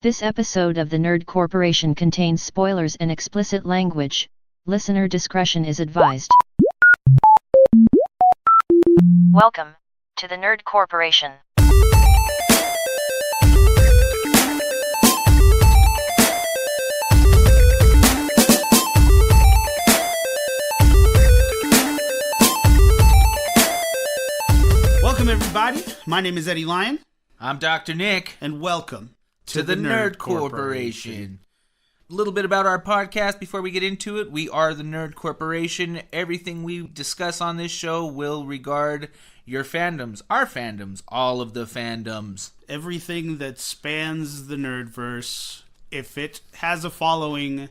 This episode of the Nerd Corporation contains spoilers and explicit language. Listener discretion is advised. Welcome to the Nerd Corporation. Welcome everybody, my name is Eddie Lyon. I'm Dr. Nick. And welcome to the Nerd Corporation. A little bit about our podcast before we get into it. We are the Nerd Corporation. Everything we discuss on this show will regard your fandoms, our fandoms, all of the fandoms. Everything that spans the Nerdverse. If it has a following,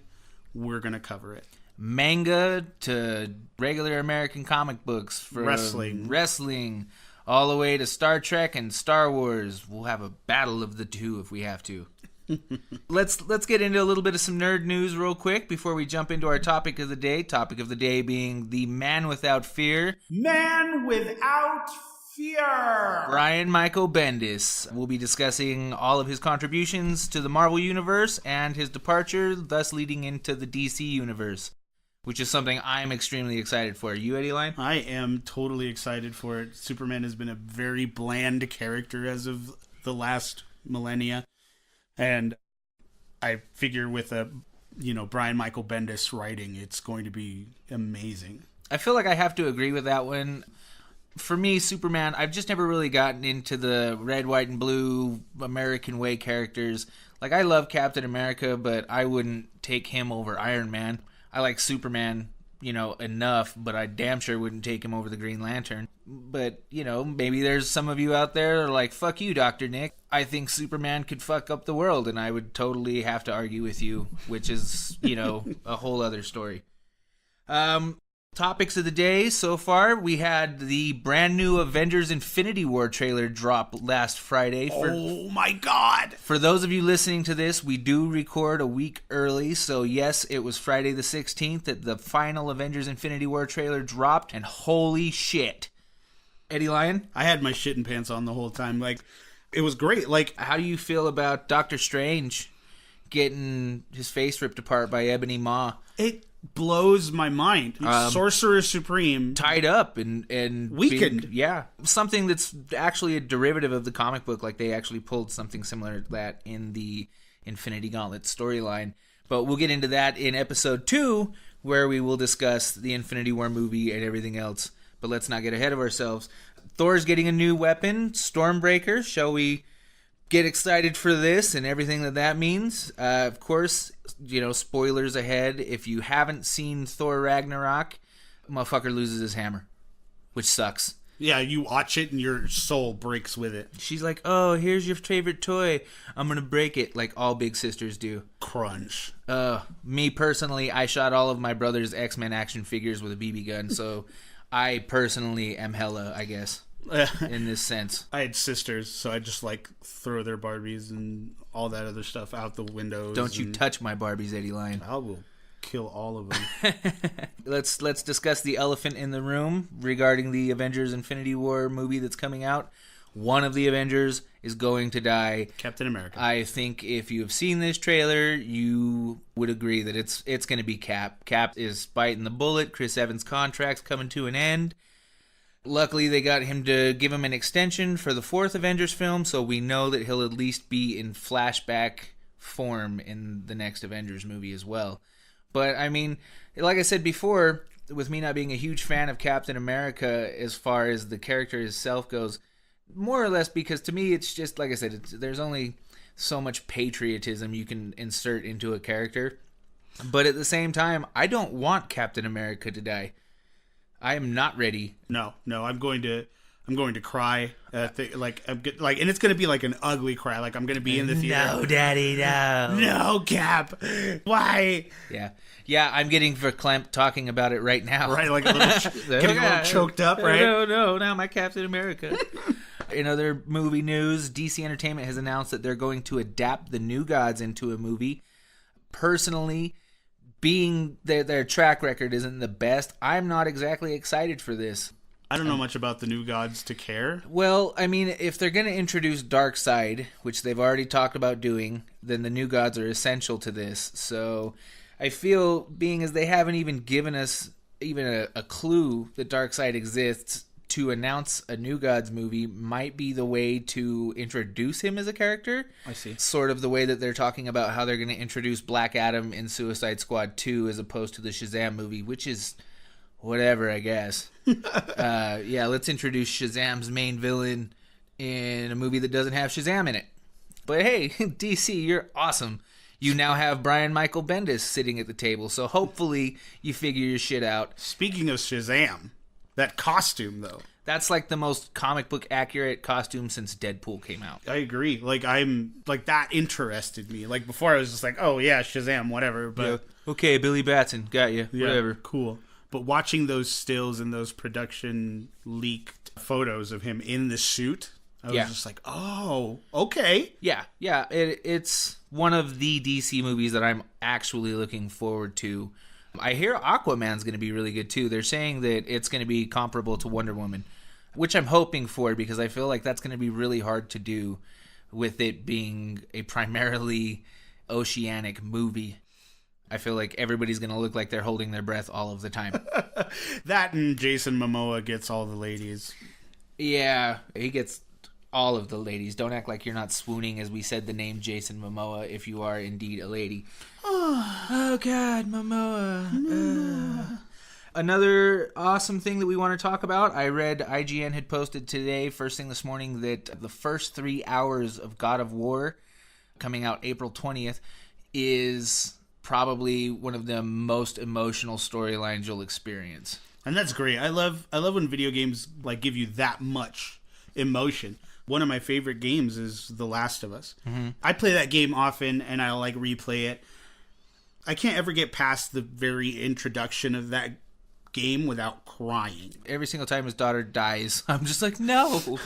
we're going to cover it. Manga to regular American comic books. From wrestling, all the way to Star Trek and Star Wars. We'll have a battle of the two if we have to. Let's get into a little bit of some nerd news real quick before we jump into our topic of the day. Topic of the day being the Man Without Fear. Man Without Fear! Brian Michael Bendis. We'll be discussing all of his contributions to the Marvel Universe and his departure, thus leading into the DC Universe, which is something I'm extremely excited for. You, Eddie Line? I am totally excited for it. Superman has been a very bland character as of the last millennia. And I figure with Brian Michael Bendis writing, it's going to be amazing. I feel like I have to agree with that one. For me, Superman, I've just never really gotten into the red, white, and blue American way characters. Like, I love Captain America, but I wouldn't take him over Iron Man. I like Superman, enough, but I damn sure wouldn't take him over the Green Lantern. But, maybe there's some of you out there that are like, fuck you, Dr. Nick. I think Superman could fuck up the world, and I would totally have to argue with you, which is, a whole other story. Topics of the day so far, we had the brand new Avengers Infinity War trailer drop last Friday. Oh my god! For those of you listening to this, we do record a week early, so yes, it was Friday the 16th that the final Avengers Infinity War trailer dropped, and holy shit. Eddie Lyon? I had my shitting pants on the whole time. It was great. How do you feel about Doctor Strange getting his face ripped apart by Ebony Maw? It blows my mind. Sorcerer Supreme tied up and weakened. Something that's actually a derivative of the comic book. Like, they actually pulled something similar to that in the Infinity Gauntlet storyline. But we'll get into that in episode 2, where we will discuss the Infinity War movie and everything else. But let's not get ahead of ourselves. Thor's getting a new weapon, Stormbreaker. Shall we get excited for this and everything that means? Of course, spoilers ahead. If you haven't seen Thor Ragnarok, motherfucker loses his hammer, which sucks. Yeah, you watch it and your soul breaks with it. She's like, oh, here's your favorite toy. I'm going to break it, like all big sisters do. Crunch. Me personally, I shot all of my brother's X-Men action figures with a BB gun, so I personally am hella, I guess. In this sense. I had sisters, so I just throw their Barbies and all that other stuff out the windows. Don't you touch my Barbies, Eddie Lyon. I will kill all of them. Let's discuss the elephant in the room regarding the Avengers Infinity War movie that's coming out. One of the Avengers is going to die. Captain America. I think if you have seen this trailer, you would agree that it's going to be Cap. Cap is biting the bullet. Chris Evans' contract's coming to an end. Luckily, they got him to give him an extension for the 4th Avengers film, so we know that he'll at least be in flashback form in the next Avengers movie as well. But, I mean, like I said before, with me not being a huge fan of Captain America as far as the character itself goes, more or less because to me it's just, like I said, there's only so much patriotism you can insert into a character. But at the same time, I don't want Captain America to die. I am not ready. No, I'm going to cry. And it's going to be an ugly cry. I'm going to be in the theater. No, Daddy, no. No, Cap. Why? Yeah. I'm getting verklempt talking about it right now. Right, getting a little choked up, right? No, now my Captain America. In other movie news, DC Entertainment has announced that they're going to adapt The New Gods into a movie. Personally, being their track record isn't the best, I'm not exactly excited for this. I don't know much about the New Gods to care. Well, I mean, if they're going to introduce Darkseid, which they've already talked about doing, then the New Gods are essential to this. So I feel, being as they haven't even given us even a clue that Darkseid exists, to announce a New Gods movie might be the way to introduce him as a character. I see. Sort of the way that they're talking about how they're going to introduce Black Adam in Suicide Squad 2 as opposed to the Shazam movie, which is whatever, I guess. Yeah, let's introduce Shazam's main villain in a movie that doesn't have Shazam in it. But hey, DC, you're awesome. You now have Brian Michael Bendis sitting at the table, so hopefully you figure your shit out. Speaking of Shazam, that costume, though. That's like the most comic book accurate costume since Deadpool came out. I agree. That interested me. Like, before I was just like, oh, yeah, Shazam, whatever. But yeah. Okay, Billy Batson, got you. Yeah, whatever. Cool. But watching those stills and those production leaked photos of him in the suit, I was just like, oh, okay. Yeah. It's one of the DC movies that I'm actually looking forward to. I hear Aquaman's going to be really good too. They're saying that it's going to be comparable to Wonder Woman, which I'm hoping for because I feel like that's going to be really hard to do with it being a primarily oceanic movie. I feel like everybody's going to look like they're holding their breath all of the time. That and Jason Momoa gets all the ladies. Yeah, he gets all of the ladies. Don't act like you're not swooning as we said the name Jason Momoa if you are indeed a lady. Oh God, Momoa. Another awesome thing that we want to talk about, I read IGN had posted today, first thing this morning, that the first 3 hours of God of War, coming out April 20th, is probably one of the most emotional storylines you'll experience. And that's great. I love when video games give you that much emotion. One of my favorite games is The Last of Us. Mm-hmm. I play that game often, and I replay it. I can't ever get past the very introduction of that game without crying. Every single time his daughter dies, I'm just like, no.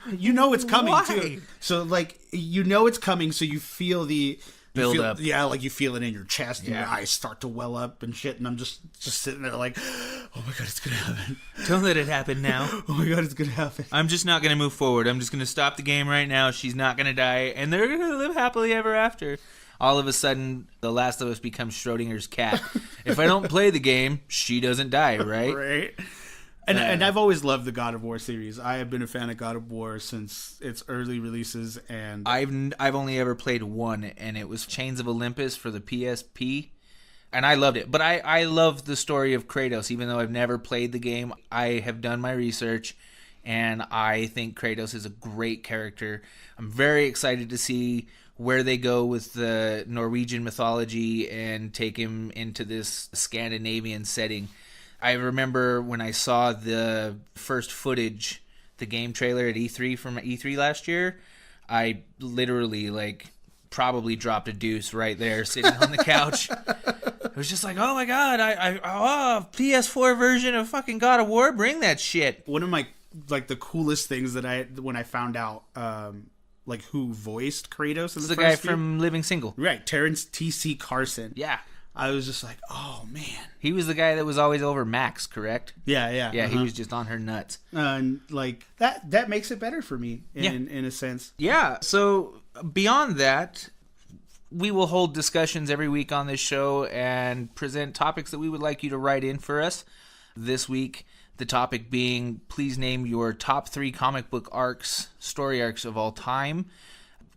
You know it's coming, Why? too. So, you know it's coming, so you feel the build up. Yeah, you feel it in your chest, and your eyes start to well up and shit, and I'm just sitting there like, oh my God, it's going to happen. Don't let it happen now. Oh my God, it's going to happen. I'm just not going to move forward. I'm just going to stop the game right now. She's not going to die, and they're going to live happily ever after. All of a sudden, The Last of Us becomes Schrodinger's cat. If I don't play the game, she doesn't die, right? Right. And I've always loved the God of War series. I have been a fan of God of War since its early releases, and I've only ever played one, and it was Chains of Olympus for the PSP, and I loved it. But I love the story of Kratos, even though I've never played the game. I have done my research, and I think Kratos is a great character. I'm very excited to see where they go with the Norwegian mythology and take him into this Scandinavian setting. I remember when I saw the first footage, the game trailer at E3 from E3 last year, I literally probably dropped a deuce right there sitting on the couch. It was just like, oh my God, PS4 version of fucking God of War, bring that shit. One of my the coolest things that when I found out who voiced Kratos in the guy from Living Single. Right, Terrence T.C. Carson. Yeah. I was just like, oh, man. He was the guy that was always over Max, correct? Yeah. Yeah, he was just on her nuts. And, that makes it better for me, in a sense. Yeah, so beyond that, we will hold discussions every week on this show and present topics that we would like you to write in for us. This week, the topic being, please name your top 3 comic book story arcs of all time.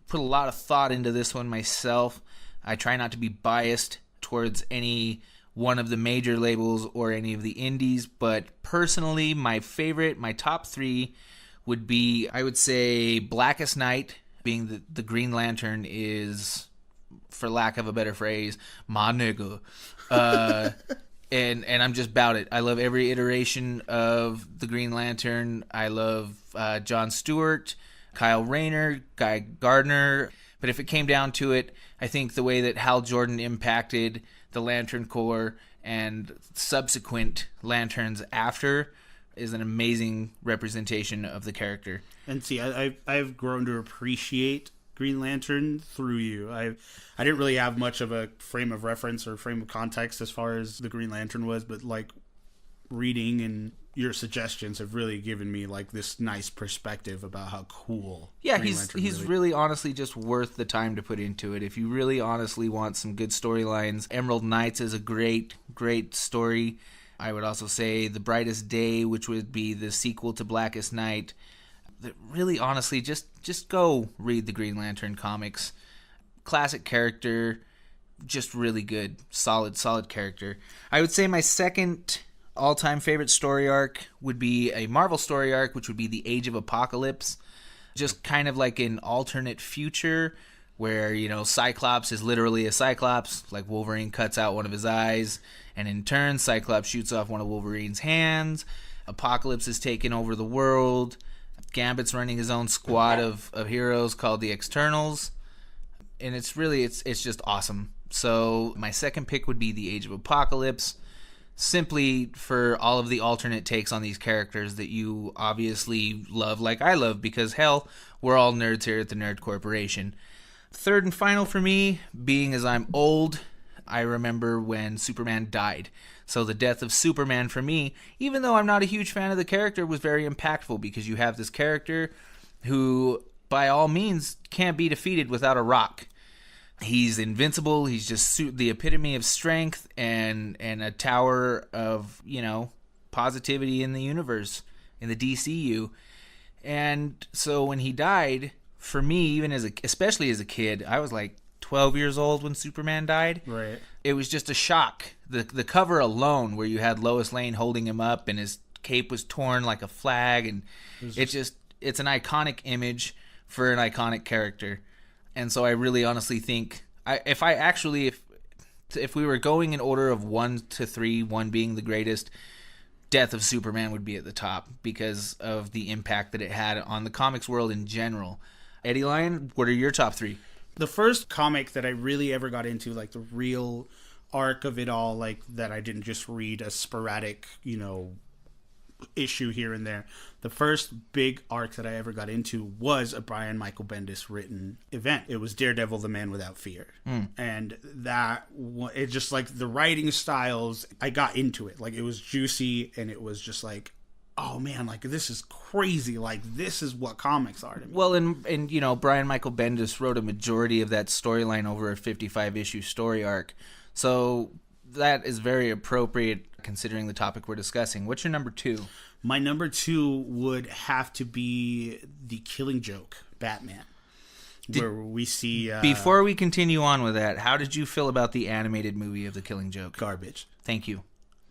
Put a lot of thought into this one myself. I try not to be biased towards any one of the major labels or any of the indies, but personally, my top 3 would be, I would say, Blackest Night, being the Green Lantern is, for lack of a better phrase, my nigga. And I'm just about it. I love every iteration of the Green Lantern. I love Jon Stewart, Kyle Rayner, Guy Gardner. But if it came down to it, I think the way that Hal Jordan impacted the Lantern Corps and subsequent Lanterns after is an amazing representation of the character. And see, I've grown to appreciate Green Lantern through you. I didn't really have much of a frame of reference or frame of context as far as the Green Lantern was, but reading and your suggestions have really given me like this nice perspective about how cool. Yeah, Green he's Lantern really honestly just worth the time to put into it. If you really honestly want some good storylines, Emerald Knights is a great story. I would also say The Brightest Day, which would be the sequel to Blackest Night. Really honestly, just go read the Green Lantern comics. Classic character, just really good, solid character. I would say my second all-time favorite story arc would be a Marvel story arc, which would be the Age of Apocalypse. Just kind of like an alternate future where, you know, Cyclops is literally a Cyclops, like Wolverine cuts out one of his eyes, and in turn, Cyclops shoots off one of Wolverine's hands. Apocalypse is taking over the world. Gambit's running his own squad of heroes called the Externals. And it's just awesome. So my second pick would be the Age of Apocalypse, simply for all of the alternate takes on these characters that you obviously love like I love, because hell, we're all nerds here at the Nerd Corporation. Third and final for me, being as I'm old, I remember when Superman died. So the death of Superman for me, even though I'm not a huge fan of the character, was very impactful, because you have this character who, by all means, can't be defeated without a rock. He's invincible. He's just the epitome of strength and a tower of, you know, positivity in the universe, in the DCU. And so when he died, for me, even especially as a kid, I was like 12 years old when Superman died. Right. It was just a shock. The cover alone, where you had Lois Lane holding him up and his cape was torn like a flag, and it's an iconic image for an iconic character. And so I really honestly think, if we were going in order of 1 to 3, 1 being the greatest, Death of Superman would be at the top because of the impact that it had on the comics world in general. Eddie Lyon, what are your top 3? The first comic that I really ever got into, like the real arc of it all, like that I didn't just read a sporadic, you know, issue here and there. The first big arc that I ever got into was a Brian Michael Bendis written event. It was Daredevil, the Man Without Fear. And it just, like, the writing styles, I got into it. Like, it was juicy, and it was just like, oh man, like, this is crazy. Like, this is what comics are to me. Well, and you know, Brian Michael Bendis wrote a majority of that storyline over a 55-issue story arc. So that is very appropriate considering the topic we're discussing. What's your number 2? My number 2 would have to be The Killing Joke, Batman. Where we see... before we continue on with that, how did you feel about the animated movie of The Killing Joke? Garbage. Thank you.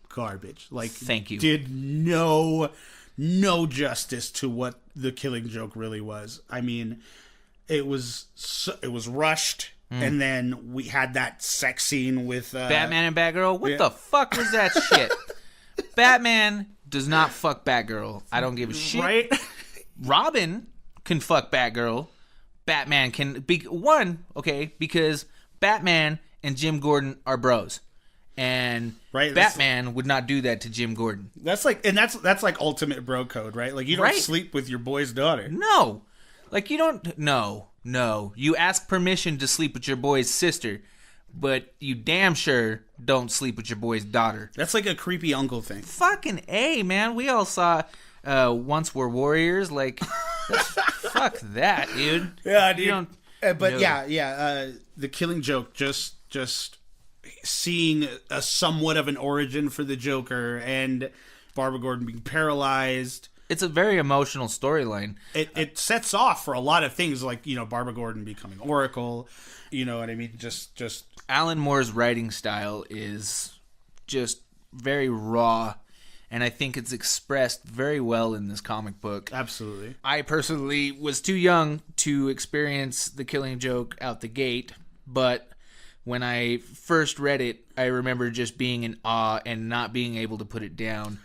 Garbage. Like, thank you. Did no justice to what The Killing Joke really was. I mean, it was rushed. And then we had that sex scene with... Batman and Batgirl? What the fuck was that shit? Batman does not fuck Batgirl. I don't give a shit. Right? Robin can fuck Batgirl. Batman can... because Batman and Jim Gordon are bros. And Batman would not do that to Jim Gordon. That's like ultimate bro code, right? Like, you don't sleep with your boy's daughter. No. Like, you don't... No. You ask permission to sleep with your boy's sister, but you damn sure don't sleep with your boy's daughter. That's like a creepy uncle thing. Fucking A, man. We all saw Once We're Warriors. Like, fuck that, dude. Yeah, dude. The Killing Joke, just seeing a somewhat of an origin for the Joker and Barbara Gordon being paralyzed. It's a very emotional storyline. It sets off for a lot of things, like, you know, Barbara Gordon becoming Oracle. You know what I mean? Just Alan Moore's writing style is just very raw, and I think it's expressed very well in this comic book. Absolutely. I personally was too young to experience The Killing Joke out the gate, but when I first read it, I remember just being in awe and not being able to put it down.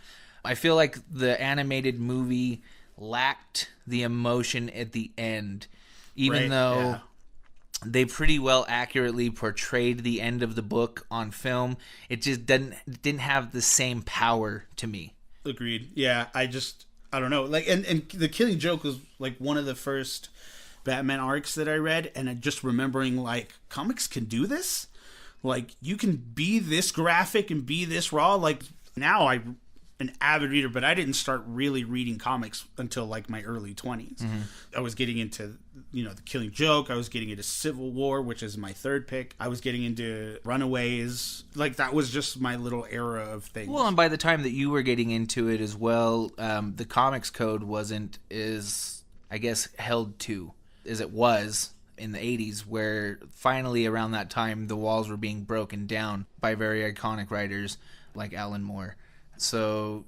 I feel like the animated movie lacked the emotion at the end, even though they pretty well accurately portrayed the end of the book on film. It just didn't have the same power to me. Agreed. Yeah, I don't know. Like, and The Killing Joke was like one of the first Batman arcs that I read, and just remembering, like, comics can do this. Like, you can be this graphic and be this raw. Like, now I an avid reader, but I didn't start really reading comics until like my early 20s. I was getting into, The Killing Joke. I was getting into Civil War, which is my third pick. I was getting into Runaways. Like, that was just my little era of things. Well, and by the time that you were getting into it as well, the comics code wasn't as, I guess, held to as it was in the 80s, where finally around that time the walls were being broken down by very iconic writers like Alan Moore. So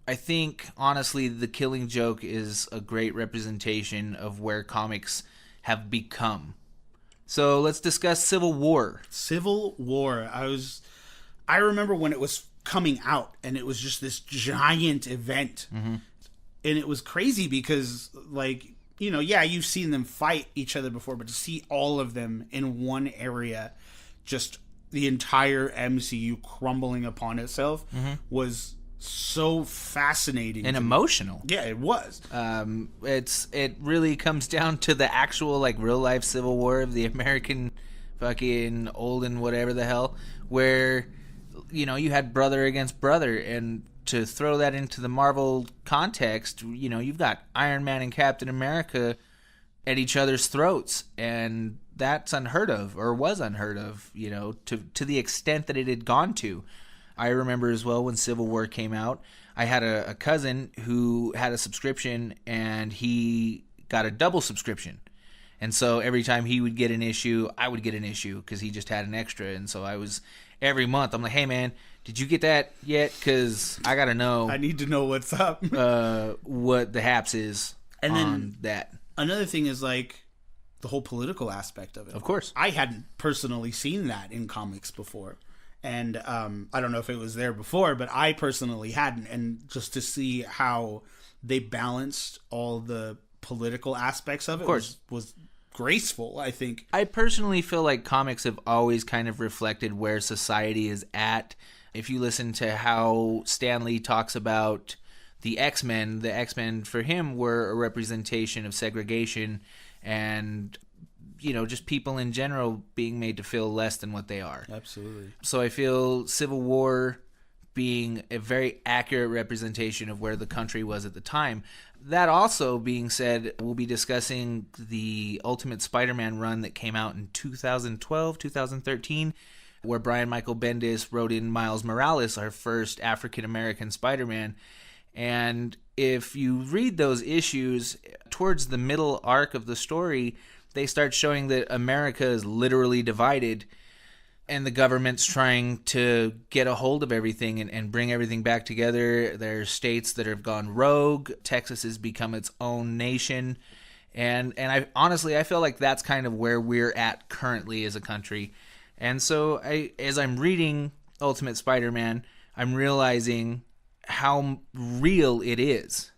I think, honestly, The Killing Joke is a great representation of where comics have become. So let's discuss Civil War. Civil War. I remember when it was coming out, and it was just this giant event. And it was crazy because, like, you've seen them fight each other before, but to see all of them in one area, just the entire MCU crumbling upon itself, was so fascinating and emotional. Yeah, it was. It really comes down to the actual, like, real life Civil War of the American fucking old and whatever the hell, where you had brother against brother, and to throw that into the Marvel context, you've got Iron Man and Captain America at each other's throats, and that's unheard of, or was unheard of, to the extent that it had gone to. I remember as well when Civil War came out, I had a cousin who had a subscription, and he got a double subscription. And so every time he would get an issue, I would get an issue because he just had an extra. And so every month, I'm like, hey, man, did you get that yet? Because I got to know. I need to know what's up. What the haps is and on then that. Another thing is, like, the whole political aspect of it. Of course. I hadn't personally seen that in comics before. And I don't know if it was there before, but I personally hadn't. And just to see how they balanced all the political aspects of it was graceful, I think. I personally feel like comics have always kind of reflected where society is at. If you listen to how Stan Lee talks about the X-Men for him were a representation of segregation and just people in general being made to feel less than what they are. Absolutely. So I feel Civil War being a very accurate representation of where the country was at the time. That also being said, we'll be discussing the Ultimate Spider-Man run that came out in 2012, 2013, where Brian Michael Bendis wrote in Miles Morales, our first African-American Spider-Man. And if you read those issues, towards the middle arc of the story, they start showing that America is literally divided and the government's trying to get a hold of everything and bring everything back together. There's states that have gone rogue. Texas has become its own nation. And I honestly feel like that's kind of where we're at currently as a country. And so as I'm reading Ultimate Spider-Man, I'm realizing how real it is.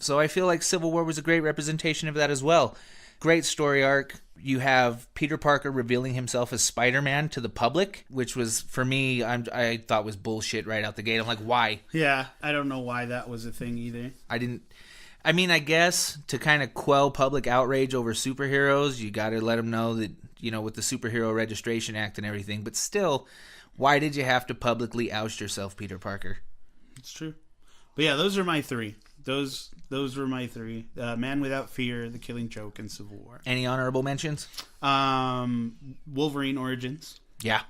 So I feel like Civil War was a great representation of that as well. Great story arc. You have Peter Parker revealing himself as Spider-Man to the public, which was, for me, I thought was bullshit right out the gate. I'm like, why? Yeah, I don't know why that was a thing either. I guess to kind of quell public outrage over superheroes, you got to let them know that, with the Superhero Registration Act and everything. But still, why did you have to publicly oust yourself, Peter Parker? It's true. But yeah, those are my three. Those were my three: Man Without Fear, The Killing Joke, and Civil War. Any honorable mentions? Wolverine Origins. Yeah,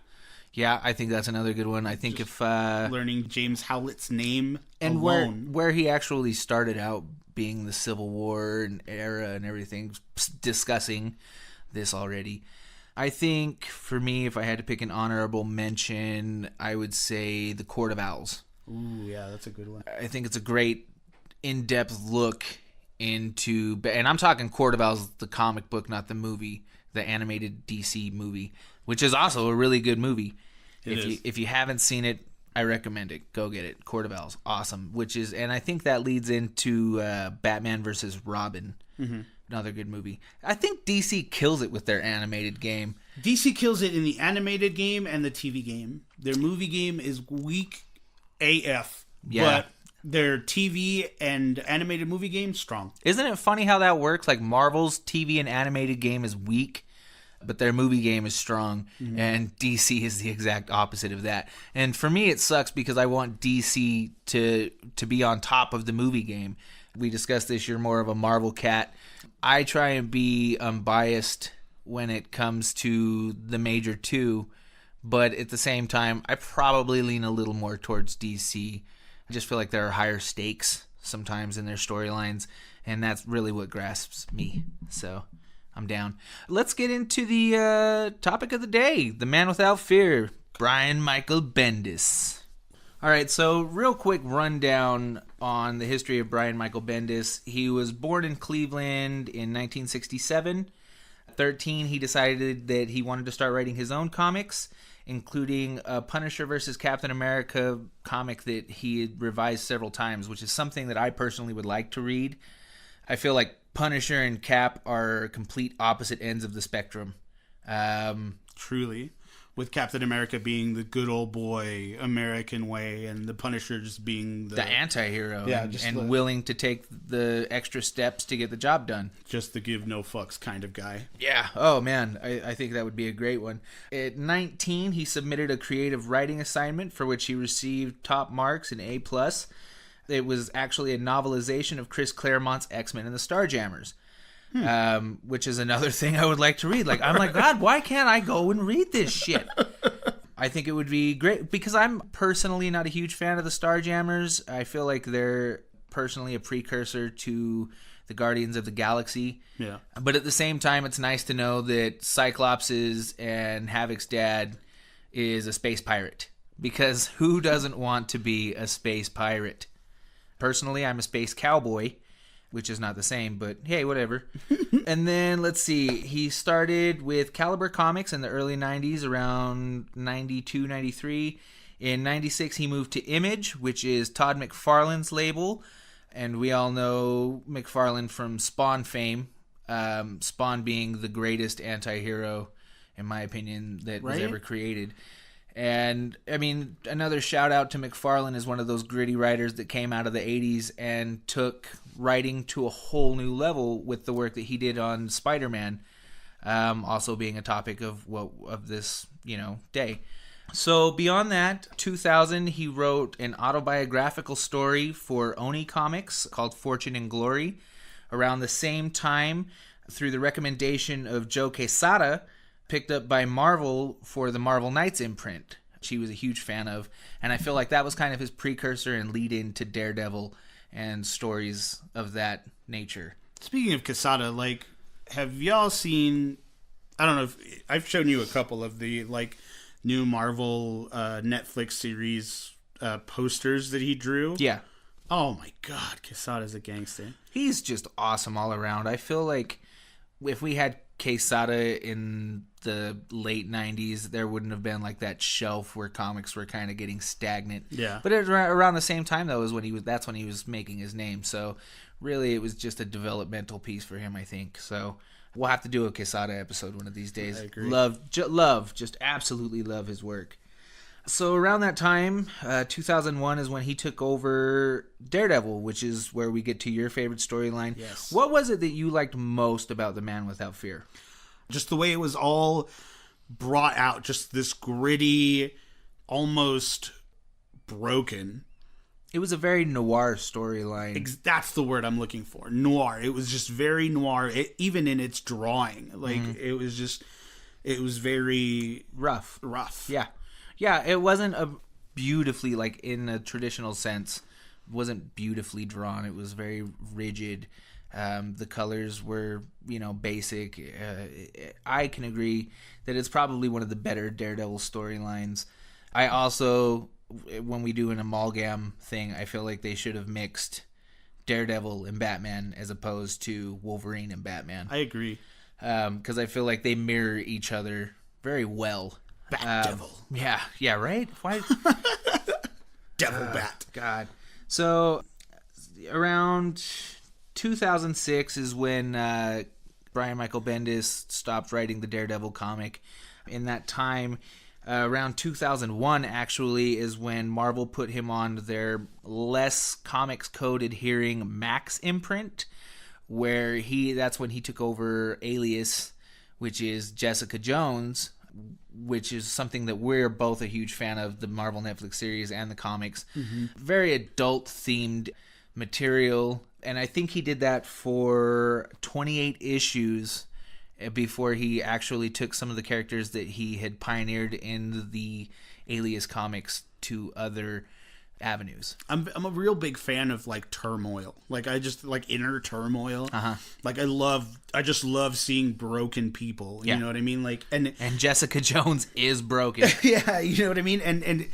I think that's another good one. I think just if learning James Howlett's name and alone, where he actually started out being the Civil War and era and everything, discussing this already. I think for me, if I had to pick an honorable mention, I would say The Court of Owls. Ooh, yeah, that's a good one. I think it's a great in-depth look into, and I'm talking Court of Owls, the comic book, not the movie, the animated DC movie, which is also a really good movie. If you haven't seen it, I recommend it. Go get it. Court of Owls, awesome. And I think that leads into Batman versus Robin, another good movie. I think DC kills it with their animated game. DC kills it in the animated game and the TV game. Their movie game is weak AF, but their TV and animated movie game strong. Isn't it funny how that works? Like Marvel's TV and animated game is weak. but their movie game is strong, and DC is the exact opposite of that. And for me, it sucks because I want DC to be on top of the movie game. We discussed this, you're more of a Marvel cat. I try and be unbiased when it comes to the major two, but at the same time, I probably lean a little more towards DC. I just feel like there are higher stakes sometimes in their storylines, and that's really what grasps me. So I'm down. Let's get into the topic of the day, The Man Without Fear, Brian Michael Bendis. All right, so real quick rundown on the history of Brian Michael Bendis. He was born in Cleveland in 1967. At 13, he decided that he wanted to start writing his own comics, including a Punisher versus Captain America comic that he had revised several times, which is something that I personally would like to read. I feel like Punisher and Cap are complete opposite ends of the spectrum. Truly. With Captain America being the good old boy American way, and the Punisher just being the anti-hero, yeah, and willing to take the extra steps to get the job done. Just the give no fucks kind of guy. Yeah. Oh, man. I think that would be a great one. At 19, he submitted a creative writing assignment for which he received top marks, an A+. It was actually a novelization of Chris Claremont's X-Men and the Starjammers. Which is another thing I would like to read. Like, I'm like, God, why can't I go and read this shit? I think it would be great because I'm personally not a huge fan of the Starjammers. I feel like they're personally a precursor to the Guardians of the Galaxy. Yeah. But at the same time, it's nice to know that Cyclops's and Havoc's dad is a space pirate, because who doesn't want to be a space pirate? Personally, I'm a space cowboy, which is not the same, but hey, whatever. And then, let's see, he started with Caliber Comics in the early 90s, around 92, 93. In 96, he moved to Image, which is Todd McFarlane's label, and we all know McFarlane from Spawn fame, Spawn being the greatest anti-hero, in my opinion, that was ever created. And, I mean, another shout out to McFarlane is one of those gritty writers that came out of the 80s and took writing to a whole new level with the work that he did on Spider-Man, also being a topic of this, day. So beyond that, 2000, he wrote an autobiographical story for Oni Comics called Fortune and Glory. Around the same time, through the recommendation of Joe Quesada, picked up by Marvel for the Marvel Knights imprint, which he was a huge fan of. And I feel like that was kind of his precursor and lead-in to Daredevil and stories of that nature. Speaking of Quesada, like, have y'all seen, I don't know if I've shown you a couple of the new Marvel Netflix series posters that he drew. Yeah. Oh my God, Quesada's a gangster. He's just awesome all around. I feel like if we had Quesada in the late 90s, there wouldn't have been like that shelf where comics were kind of getting stagnant. Yeah. But around the same time, though, that's when he was making his name. So really, it was just a developmental piece for him, I think. So we'll have to do a Quesada episode one of these days. I agree. Just absolutely love his work. So around that time, 2001 is when he took over Daredevil, which is where we get to your favorite storyline. Yes. What was it that you liked most about The Man Without Fear? Just the way it was all brought out, just this gritty, almost broken. It was a very noir storyline. That's the word I'm looking for. Noir. It was just very noir, even in its drawing. It was very rough. Yeah. Yeah, it wasn't a beautifully, in a traditional sense, wasn't beautifully drawn. It was very rigid. The colors were, basic. I can agree that it's probably one of the better Daredevil storylines. I also, when we do an amalgam thing, I feel like they should have mixed Daredevil and Batman as opposed to Wolverine and Batman. I agree. Because I feel like they mirror each other very well. Bat-Devil. Yeah, right? Why? Devil Bat. God. So, around 2006 is when Brian Michael Bendis stopped writing the Daredevil comic. In that time, around 2001, actually, is when Marvel put him on their less comics code adhering Max imprint, where that's when he took over Alias, which is Jessica Jones, which is something that we're both a huge fan of, the Marvel Netflix series and the comics. Very adult-themed material, and I think he did that for 28 issues before he actually took some of the characters that he had pioneered in the Alias comics to other avenues. I'm a real big fan of like turmoil. Like I just like inner turmoil. Like I just love seeing broken people. You know what I mean? Like and Jessica Jones is broken. Yeah, you know what I mean? And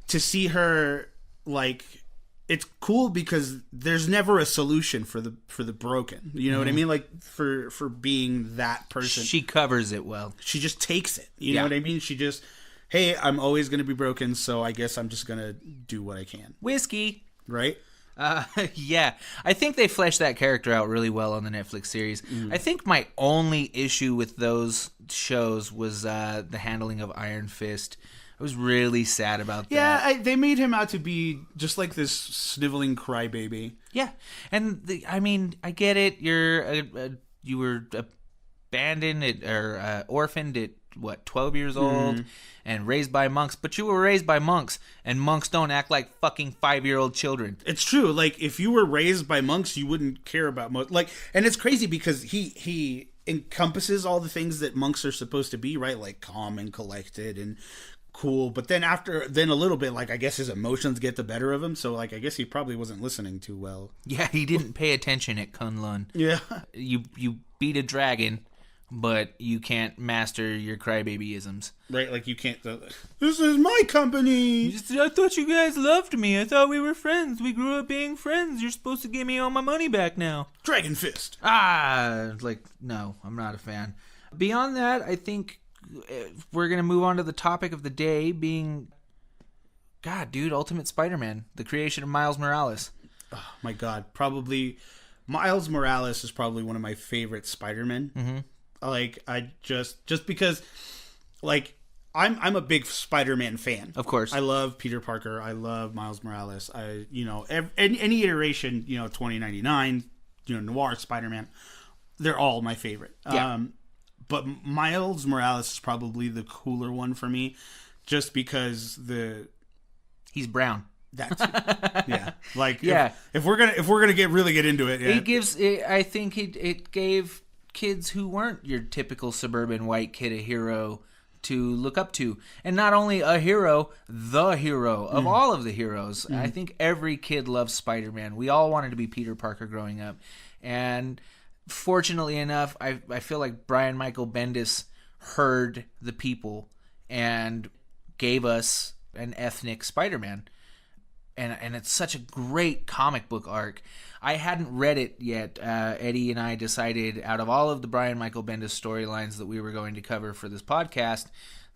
to see her, like, it's cool because there's never a solution for the broken. You know what I mean? Like for being that person. She covers it well. She just takes it. You know what I mean? She just, hey, I'm always going to be broken, so I guess I'm just going to do what I can. Whiskey. Right? Yeah. I think they fleshed that character out really well on the Netflix series. I think my only issue with those shows was the handling of Iron Fist. I was really sad about that. Yeah, they made him out to be just like this sniveling crybaby. Yeah. And, I mean, I get it. You were abandoned or orphaned at, 12 years old and raised by monks. But you were raised by monks, and monks don't act like fucking 5-year-old children. It's true. Like, if you were raised by monks, you wouldn't care about like, and it's crazy because he encompasses all the things that monks are supposed to be, right? Like calm and collected and cool. But then a little bit, like, I guess his emotions get the better of him. So, like, I guess he probably wasn't listening too well. Yeah, he didn't pay attention at Kunlun. Yeah. You beat a dragon, but you can't master your crybabyisms. Right, like you can't... this is my company! I thought you guys loved me. I thought we were friends. We grew up being friends. You're supposed to give me all my money back now. Dragon Fist! No, I'm not a fan. Beyond that, I think we're going to move on to the topic of the day being... God, dude, Ultimate Spider-Man. The creation of Miles Morales. Oh, my God. Probably... Miles Morales is probably one of my favorite Spider-Men. Like, I just because, like, I'm a big Spider-Man fan. Of course. I love Peter Parker. I love Miles Morales. Any iteration, 2099, Noir Spider-Man, they're all my favorite. Yeah. But Miles Morales is probably the cooler one for me, just because he's brown. That's yeah. Like, yeah. If we're gonna get into it, yeah. I think it gave kids who weren't your typical suburban white kid a hero to look up to, and not only a hero, the hero of all of the heroes. I think every kid loves Spider-Man. We all wanted to be Peter Parker growing up, and fortunately enough, I feel like Brian Michael Bendis heard the people and gave us an ethnic Spider-Man. And it's such a great comic book arc. I hadn't read it yet. Eddie and I decided, out of all of the Brian Michael Bendis storylines that we were going to cover for this podcast,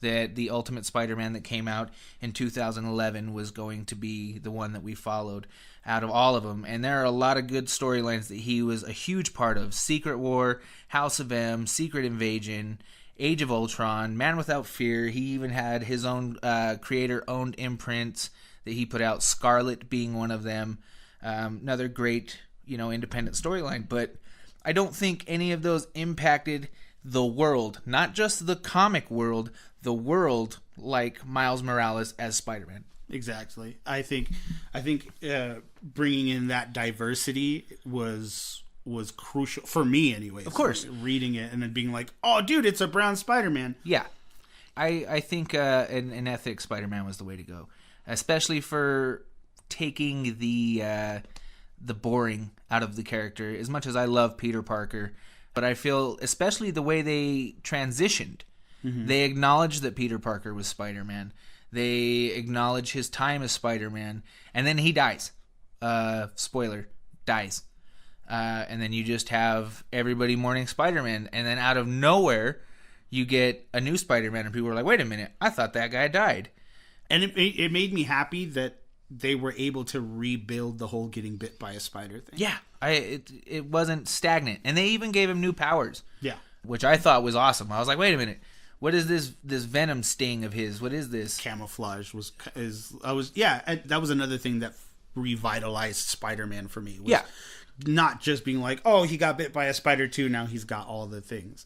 that the Ultimate Spider-Man that came out in 2011 was going to be the one that we followed out of all of them. And there are a lot of good storylines that he was a huge part of. Secret War, House of M, Secret Invasion, Age of Ultron, Man Without Fear. He even had his own creator-owned imprints that he put out, Scarlet being one of them. Another great, independent storyline. But I don't think any of those impacted the world, not just the comic world, the world, like Miles Morales as Spider-Man. Exactly. I think bringing in that diversity was crucial for me, anyways. Of course, reading it and then being like, "Oh, dude, it's a brown Spider-Man." Yeah, I think an ethnic Spider-Man was the way to go. Especially for taking the boring out of the character. As much as I love Peter Parker, but I feel especially the way they transitioned. They acknowledged that Peter Parker was Spider-Man. They acknowledge his time as Spider-Man, and then he dies. Spoiler, dies. And then you just have everybody mourning Spider-Man, and then out of nowhere, you get a new Spider-Man, and people are like, "Wait a minute, I thought that guy died." And it made me happy that they were able to rebuild the whole getting bit by a spider thing. Yeah, it wasn't stagnant, and they even gave him new powers. Yeah, which I thought was awesome. I was like, wait a minute, what is this venom sting of his? What is this? Camouflage that was another thing that revitalized Spider-Man for me. Was not just being like, oh, he got bit by a spider too, now he's got all the things.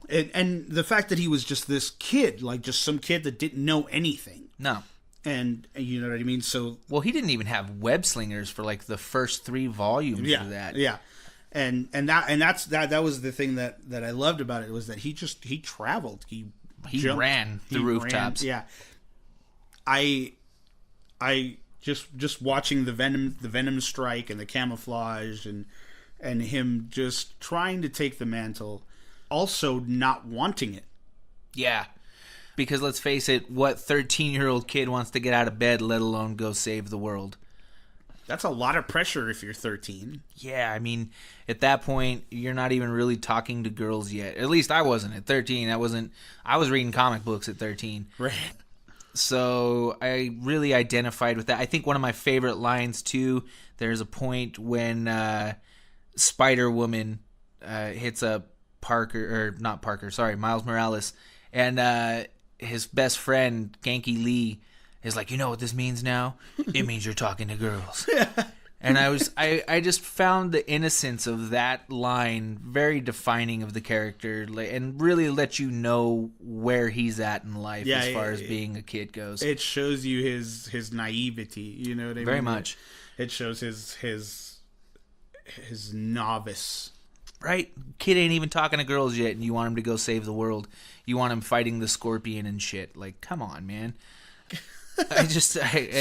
And the fact that he was just this kid, like just some kid that didn't know anything. No. And you know what I mean? So, well, he didn't even have web slingers for like the first 3 volumes of that. Yeah. And that was the thing that I loved about it, was that he traveled. He ran the rooftops. Yeah. I just watching the venom strike and the camouflage and him just trying to take the mantle, also not wanting it. Yeah. Because let's face it, what 13-year-old kid wants to get out of bed, let alone go save the world? That's a lot of pressure if you're 13. Yeah, I mean, at that point, you're not even really talking to girls yet. At least I wasn't at 13. I was reading comic books at 13. Right. So I really identified with that. I think one of my favorite lines, too, there's a point when Spider-Woman hits up Miles Morales, and his best friend, Genki Lee, is like, you know what this means now? It means you're talking to girls. And I just found the innocence of that line very defining of the character, and really let you know where he's at in life as far as being a kid goes. It shows you his naivety, you know what I mean? Very much. It shows his novice. Right? Kid ain't even talking to girls yet, and you want him to go save the world. You want him fighting the Scorpion and shit. Like, come on, man.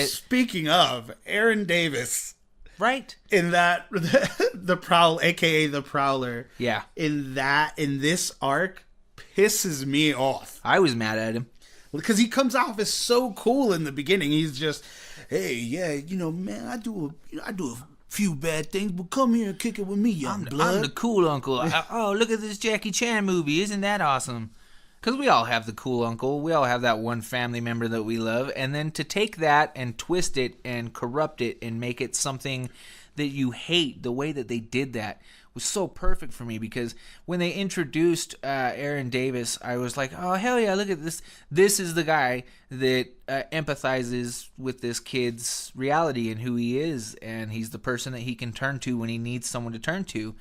Speaking of, Aaron Davis, right? In that the Prowl, aka the Prowler, yeah. In this arc, pisses me off. I was mad at him because he comes off as so cool in the beginning. He's just, hey, yeah, you know, man, I do a few bad things, but come here and kick it with me, young blood. I'm the cool uncle. Oh, look at this Jackie Chan movie. Isn't that awesome? Because we all have the cool uncle. We all have that one family member that we love. And then to take that and twist it and corrupt it and make it something that you hate, the way that they did that was so perfect for me. Because when they introduced Aaron Davis, I was like, oh, hell yeah, look at this. This is the guy that empathizes with this kid's reality and who he is. And he's the person that he can turn to when he needs someone to turn to.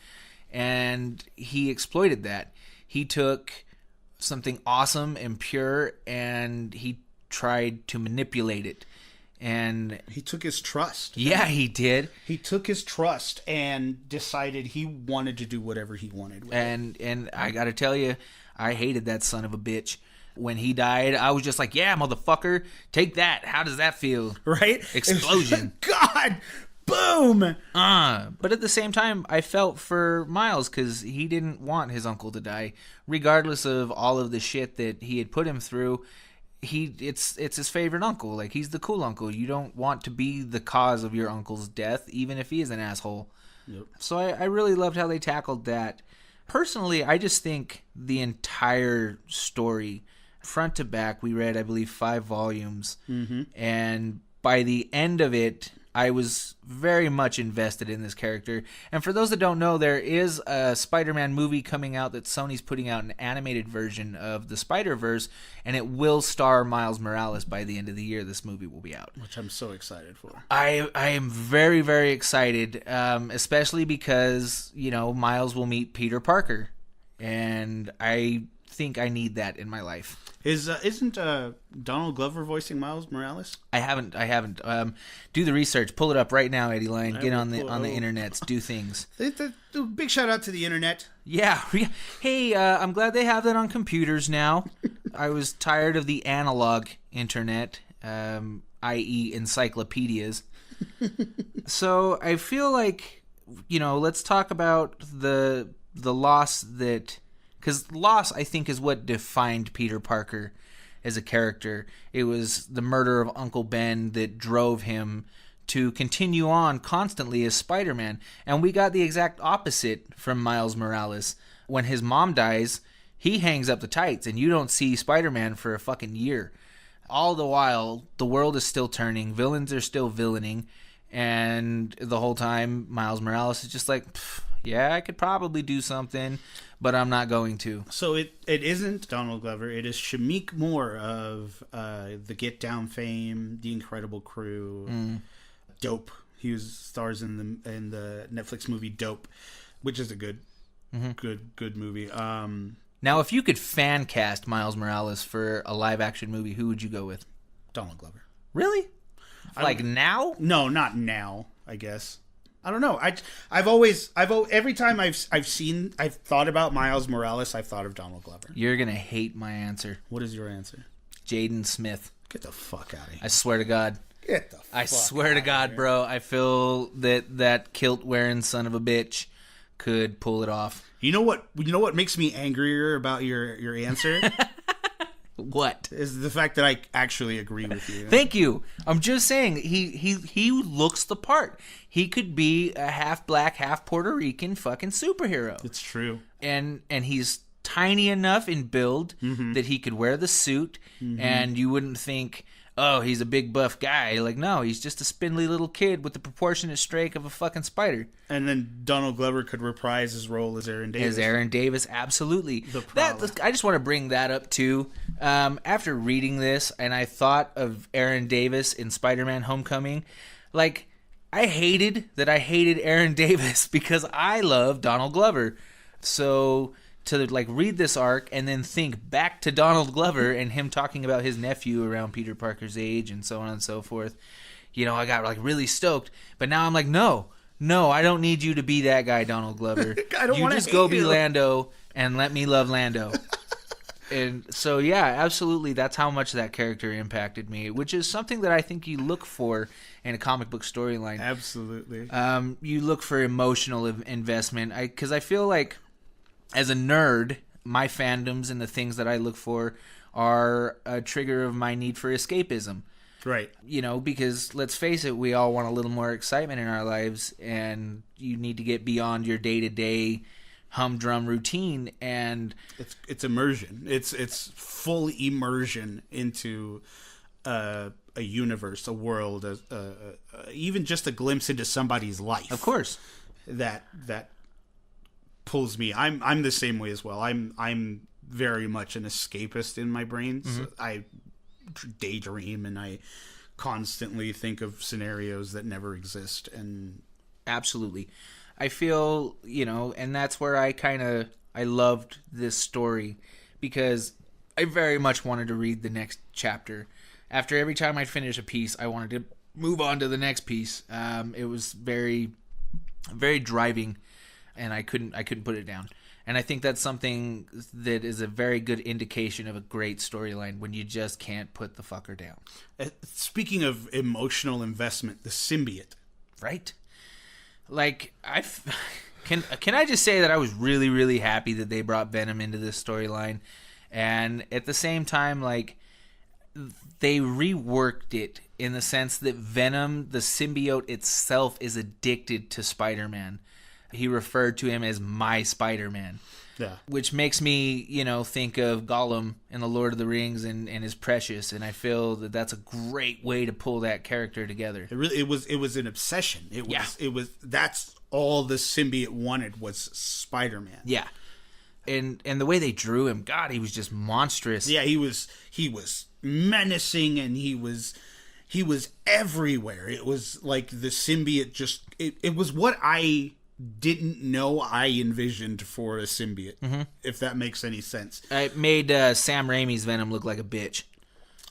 And he exploited that. He took something awesome and pure, and he tried to manipulate it. And he took his trust. Yeah, he did. He took his trust and decided he wanted to do whatever he wanted with it. And I gotta tell you, I hated that son of a bitch. When he died, I was just like, yeah, motherfucker, take that. How does that feel? Right? Explosion. God! Boom! But at the same time, I felt for Miles because he didn't want his uncle to die. Regardless of all of the shit that he had put him through, it's his favorite uncle. Like, he's the cool uncle. You don't want to be the cause of your uncle's death, even if he is an asshole. Yep. So I really loved how they tackled that. Personally, I just think the entire story, front to back, we read, I believe, 5 volumes. Mm-hmm. And by the end of it, I was very much invested in this character. And for those that don't know, there is a Spider-Man movie coming out that Sony's putting out, an animated version of the Spider-Verse, and it will star Miles Morales by the end of the year. This movie will be out. Which I'm so excited for. I am very, very excited, especially because, you know, Miles will meet Peter Parker. And I think I need that in my life. Isn't Donald Glover voicing Miles Morales? I haven't. Do the research. Pull it up right now, Eddie Line. Get on the internets. Do things. Big shout out to the internet. Yeah. Hey, I'm glad they have that on computers now. I was tired of the analog internet, i.e. encyclopedias. So I feel like, you know, let's talk about the loss that... Because loss, I think, is what defined Peter Parker as a character. It was the murder of Uncle Ben that drove him to continue on constantly as Spider-Man. And we got the exact opposite from Miles Morales. When his mom dies, he hangs up the tights, and you don't see Spider-Man for a fucking year. All the while, the world is still turning, villains are still villaining, and the whole time, Miles Morales is just like, yeah, I could probably do something, but I'm not going to. So it isn't Donald Glover. It is Shameik Moore of the Get Down fame, The Incredible Crew. Dope. He stars in the Netflix movie Dope, which is a good movie. Now, if you could fan cast Miles Morales for a live action movie, who would you go with? Donald Glover. Really? Like now? No, not now. I guess. I don't know. Every time I've thought about Miles Morales, I've thought of Donald Glover. You're gonna hate my answer. What is your answer? Jaden Smith. Get the fuck out of here. I swear to God. Get the fuck I swear to God, bro. I feel that kilt wearing son of a bitch could pull it off. You know what makes me angrier about your answer? What? Is the fact that I actually agree with you. Thank you. I'm just saying he looks the part. He could be a half black, half Puerto Rican fucking superhero. It's true. And he's tiny enough in build that he could wear the suit and you wouldn't think, oh, he's a big buff guy. Like, no, he's just a spindly little kid with the proportionate strake of a fucking spider. And then Donald Glover could reprise his role as Aaron Davis. As Aaron Davis, absolutely. I just want to bring that up, too. After reading this, and I thought of Aaron Davis in Spider-Man Homecoming, like, I hated Aaron Davis because I love Donald Glover. So to like read this arc and then think back to Donald Glover and him talking about his nephew around Peter Parker's age and so on and so forth, I got like really stoked. But now I'm like, no, I don't need you to be that guy, Donald Glover. You just go be Lando and let me love Lando. And so, yeah, absolutely, that's how much that character impacted me, which is something that I think you look for in a comic book storyline. Absolutely. You look for emotional investment, because I feel like as a nerd, my fandoms and the things that I look for are a trigger of my need for escapism. Right. Because let's face it, we all want a little more excitement in our lives, and you need to get beyond your day-to-day humdrum routine, and it's immersion. It's full immersion into a universe, a world, even just a glimpse into somebody's life. Of course. That pulls me. I'm the same way as well. I'm very much an escapist in my brain. So I daydream and I constantly think of scenarios that never exist. And absolutely, I feel and that's where I loved this story, because I very much wanted to read the next chapter. After every time I'd finish a piece, I wanted to move on to the next piece. It was very, very driving, and I couldn't put it down. And I think that's something that is a very good indication of a great storyline, when you just can't put the fucker down. Speaking of emotional investment, the symbiote. Right? Like, can I just say that I was really, really happy that they brought Venom into this storyline. And at the same time, like, they reworked it in the sense that Venom, the symbiote itself, is addicted to Spider-Man. He referred to him as my Spider-Man. Yeah. Which makes me, think of Gollum in The Lord of the Rings and his Precious, and I feel that that's a great way to pull that character together. It was an obsession. That's all the symbiote wanted, was Spider-Man. Yeah. And the way they drew him, God, he was just monstrous. Yeah, he was menacing, and he was everywhere. It was like the symbiote just it was what I didn't know I envisioned for a symbiote, if that makes any sense. It made Sam Raimi's Venom look like a bitch.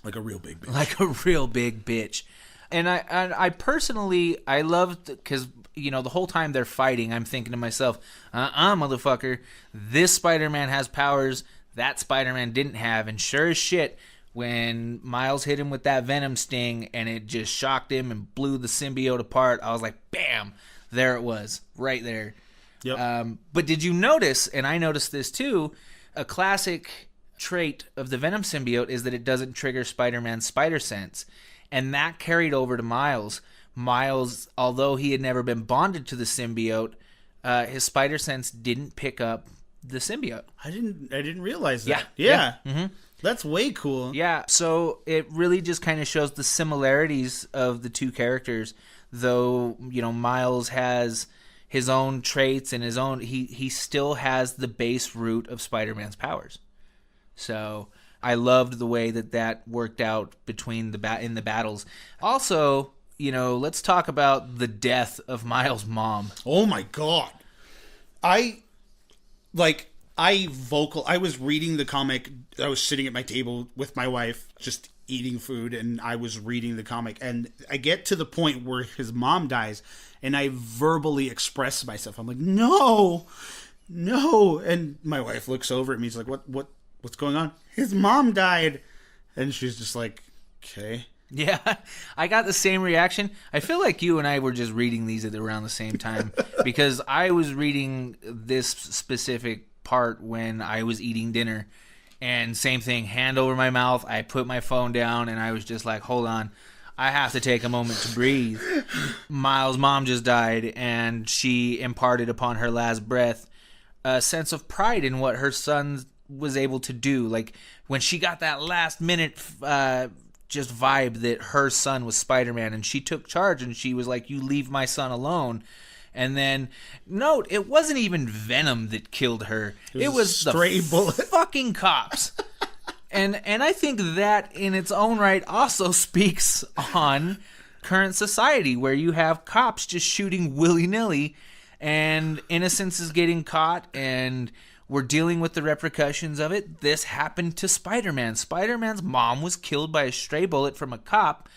Like a real big bitch. Like a real big bitch. And I personally, I loved, because, the whole time they're fighting, I'm thinking to myself, motherfucker, this Spider-Man has powers that Spider-Man didn't have. And sure as shit, when Miles hit him with that Venom sting and it just shocked him and blew the symbiote apart, I was like, bam! There it was, right there. Yep. But did you notice, and I noticed this too, a classic trait of the Venom symbiote is that it doesn't trigger Spider-Man's spider sense. And that carried over to Miles. Miles, although he had never been bonded to the symbiote, his spider sense didn't pick up the symbiote. I didn't realize that. Yeah. Mm-hmm. That's way cool. Yeah, so it really just kind of shows the similarities of the two characters. Though, Miles has his own traits and his own, he still has the base root of Spider-Man's powers. So I loved the way that worked out between in the battles. Also, let's talk about the death of Miles' mom. Oh my God. I was reading the comic. I was sitting at my table with my wife, just eating food, and I was reading the comic, and I get to the point where his mom dies, and I verbally express myself. I'm like, no, and my wife looks over at me. She's like, what's going on? His mom died, and she's just like, okay. Yeah, I got the same reaction. I feel like you and I were just reading these at around the same time because I was reading this specific part when I was eating dinner, and same thing, hand over my mouth. I put my phone down, and I was just like, hold on, I have to take a moment to breathe. Miles' mom just died, and she imparted upon her last breath a sense of pride in what her son was able to do. Like, when she got that last minute just vibe that her son was Spider-Man, and she took charge, and she was like, you leave my son alone. And then, note, it wasn't even Venom that killed her. It was stray bullet. Fucking cops. And I think that in its own right also speaks on current society, where you have cops just shooting willy-nilly, and innocence is getting caught, and we're dealing with the repercussions of it. This happened to Spider-Man. Spider-Man's mom was killed by a stray bullet from a cop,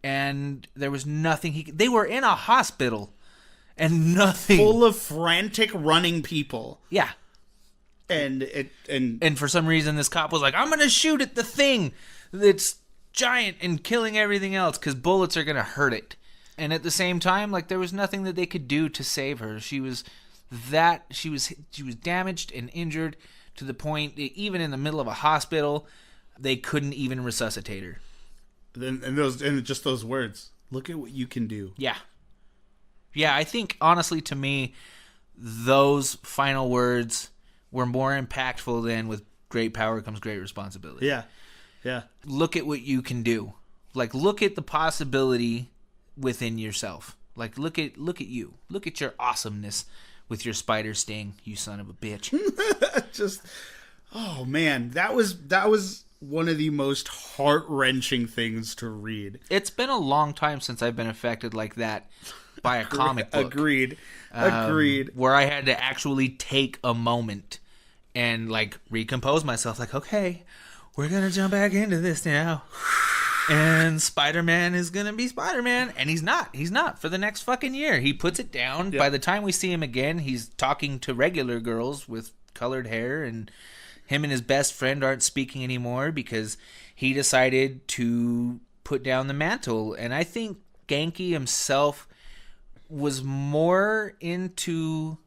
and there was nothing they were in a hospital, and nothing. Full of frantic running people. Yeah. And for some reason, this cop was like, I'm going to shoot at the thing that's giant and killing everything else because bullets are going to hurt it. And at the same time, like, there was nothing that they could do to save her. She was damaged and injured to the point that even in the middle of a hospital, they couldn't even resuscitate her. And just those words, look at what you can do. Yeah. Yeah, I think, honestly, to me, those final words were more impactful than with great power comes great responsibility. Yeah. Yeah. Look at what you can do. Like, look at the possibility within yourself. Like, look at you. Look at your awesomeness with your spider sting, you son of a bitch. Just, oh man, that was one of the most heart-wrenching things to read. It's been a long time since I've been affected like that by a comic book. Agreed. Where I had to actually take a moment and, like, recompose myself. Like, okay, we're going to jump back into this now. And Spider-Man is going to be Spider-Man. And he's not. He's not for the next fucking year. He puts it down. Yep. By the time we see him again, he's talking to regular girls with colored hair. And him and his best friend aren't speaking anymore because he decided to put down the mantle. And I think Genki himself was more into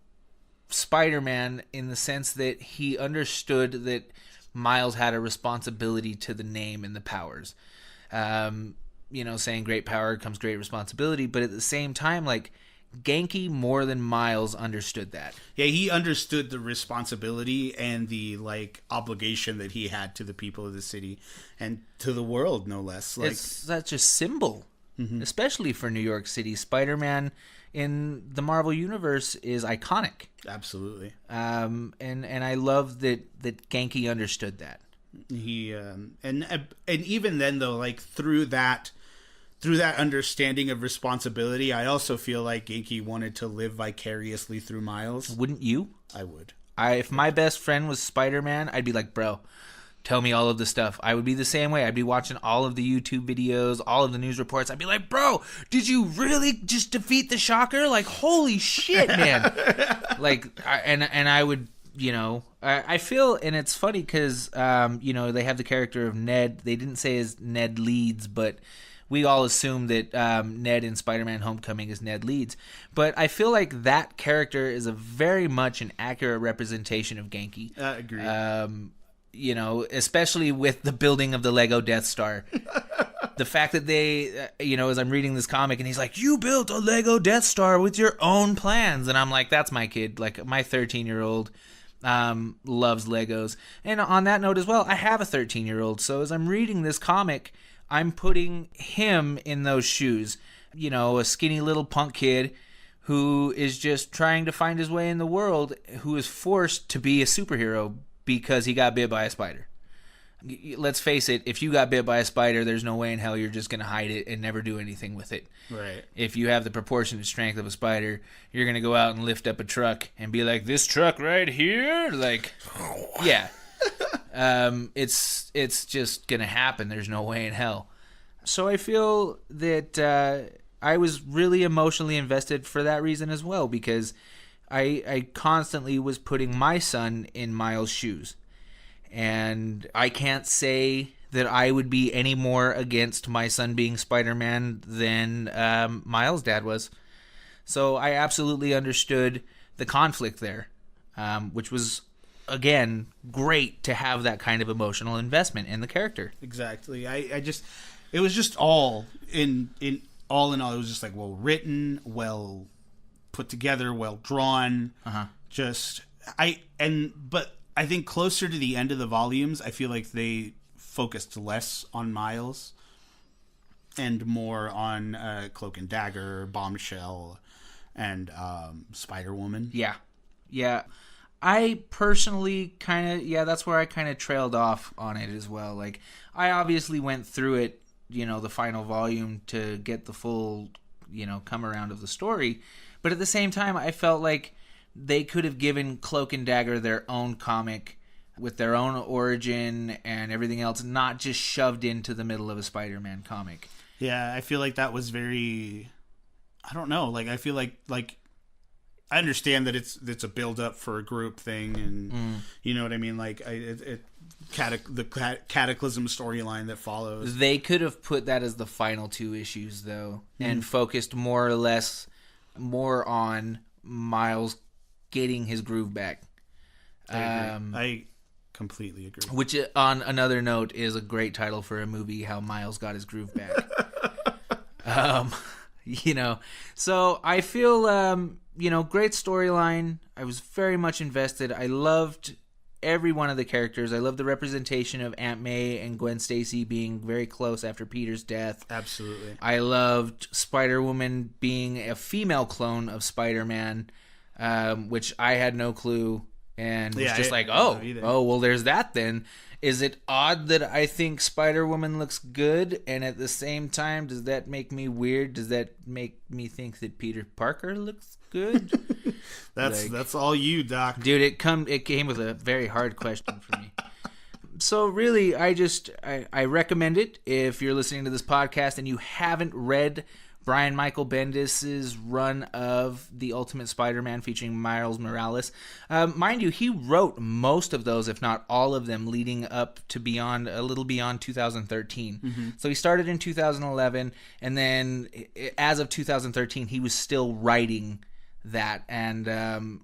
Spider-Man in the sense that he understood that Miles had a responsibility to the name and the powers. Saying great power comes great responsibility, but at the same time, like, Genki more than Miles understood that. Yeah, he understood the responsibility and the, like, obligation that he had to the people of the city and to the world, no less. Like, it's such a symbol, especially for New York City. Spider-Man in the Marvel Universe is iconic. Absolutely. And I love that Genki understood that. He and even then though, like, through that understanding of responsibility, I also feel like Genki wanted to live vicariously through Miles. Wouldn't you? I would. If my best friend was Spider-Man, I'd be like, bro, tell me all of the stuff. I would be the same way. I'd be watching all of the YouTube videos, all of the news reports. I'd be like, bro, did you really just defeat the Shocker? Like, holy shit, man. I would, I feel, and it's funny because, they have the character of Ned. They didn't say his Ned Leeds, but we all assume that Ned in Spider-Man Homecoming is Ned Leeds. But I feel like that character is a very much an accurate representation of Genki. Agreed. Especially with the building of the Lego Death Star. The fact that they, as I'm reading this comic, and he's like, you built a Lego Death Star with your own plans. And I'm like, that's my kid. Like, my 13-year-old loves Legos. And on that note as well, I have a 13-year-old. So as I'm reading this comic, I'm putting him in those shoes. A skinny little punk kid who is just trying to find his way in the world, who is forced to be a superhero because he got bit by a spider. let's face it, if you got bit by a spider, there's no way in hell you're just going to hide it and never do anything with it. Right. If you have the proportionate strength of a spider, you're going to go out and lift up a truck and be like, this truck right here? Like, yeah. It's just going to happen. There's no way in hell. So I feel that I was really emotionally invested for that reason as well, because I constantly was putting my son in Miles' shoes. And I can't say that I would be any more against my son being Spider-Man than Miles' dad was. So I absolutely understood the conflict there, which was, again, great to have that kind of emotional investment in the character. Exactly. It was just all in all, it was just like well written, well put together, well drawn. But I think closer to the end of the volumes, I feel like they focused less on Miles and more on Cloak and Dagger, Bombshell, and Spider-Woman. Yeah. I personally that's where I kind of trailed off on it as well. Like, I obviously went through it, the final volume to get the full, come around of the story. But at the same time, I felt like they could have given Cloak and Dagger their own comic with their own origin and everything else, not just shoved into the middle of a Spider-Man comic. Yeah, I feel like that was very... I don't know. Like, I feel like I understand that it's a build-up for a group thing, and you know what I mean? Like, the Cataclysm storyline that follows. They could have put that as the final 2 issues, though, and focused more on Miles getting his groove back. I completely agree. Which, on another note, is a great title for a movie, How Miles Got His Groove Back. So I feel, great storyline. I was very much invested. I loved every one of the characters. I loved the representation of Aunt May and Gwen Stacy being very close after Peter's death. Absolutely. I loved Spider-Woman being a female clone of Spider-Man, which I had no clue, and was just well, there's that then. Is it odd that I think Spider-Woman looks good, and at the same time, does that make me weird? Does that make me think that Peter Parker looks good? That's all you, Doc. Dude, it came with a very hard question for me. So really, I recommend it if you're listening to this podcast and you haven't read Brian Michael Bendis' run of The Ultimate Spider-Man featuring Miles Morales. Mind you, he wrote most of those, if not all of them, leading up to a little beyond 2013. Mm-hmm. So he started in 2011, and then as of 2013, he was still writing that, and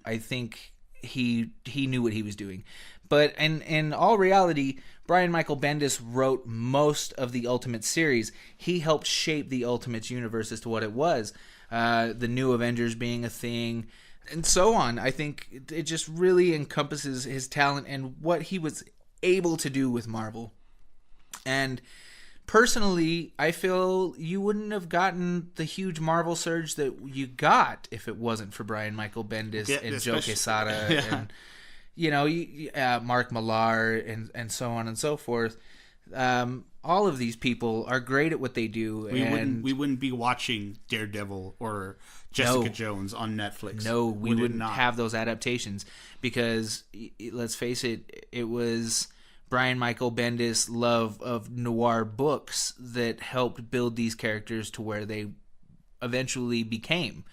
I think he knew what he was doing. But in all reality, Brian Michael Bendis wrote most of the Ultimate series. He helped shape the Ultimates universe as to what it was. The New Avengers being a thing, and so on. I think it just really encompasses his talent and what he was able to do with Marvel. And personally, I feel you wouldn't have gotten the huge Marvel surge that you got if it wasn't for Brian Michael Bendis and Joe Quesada and Mark Millar and so on and so forth. All of these people are great at what they do. We wouldn't be watching Daredevil or Jessica Jones on Netflix. No, we wouldn't have those adaptations because, let's face it, it was Brian Michael Bendis' love of noir books that helped build these characters to where they eventually became.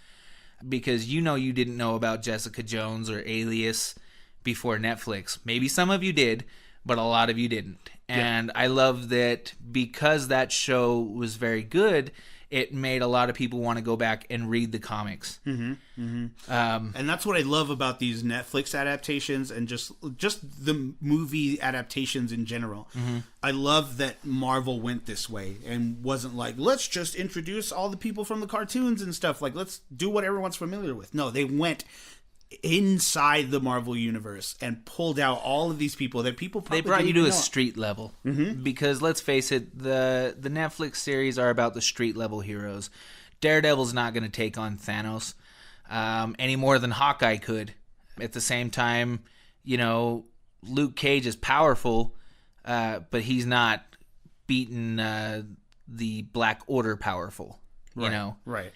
Because you didn't know about Jessica Jones or Alias before Netflix. Maybe some of you did, but a lot of you didn't. And I love that because that show was very good, it made a lot of people want to go back and read the comics. Mm-hmm, mm-hmm. And that's what I love about these Netflix adaptations and just the movie adaptations in general. Mm-hmm. I love that Marvel went this way and wasn't like, let's just introduce all the people from the cartoons and stuff. Like, let's do what everyone's familiar with. No, they went inside the Marvel universe and pulled out all of these people that people probably they brought you to a street level. Mm-hmm. Because let's face it, the Netflix series are about the street level heroes. Daredevil's not going to take on Thanos any more than Hawkeye could. At the same time, Luke Cage is powerful, but he's not beaten the Black Order powerful, you know? Right.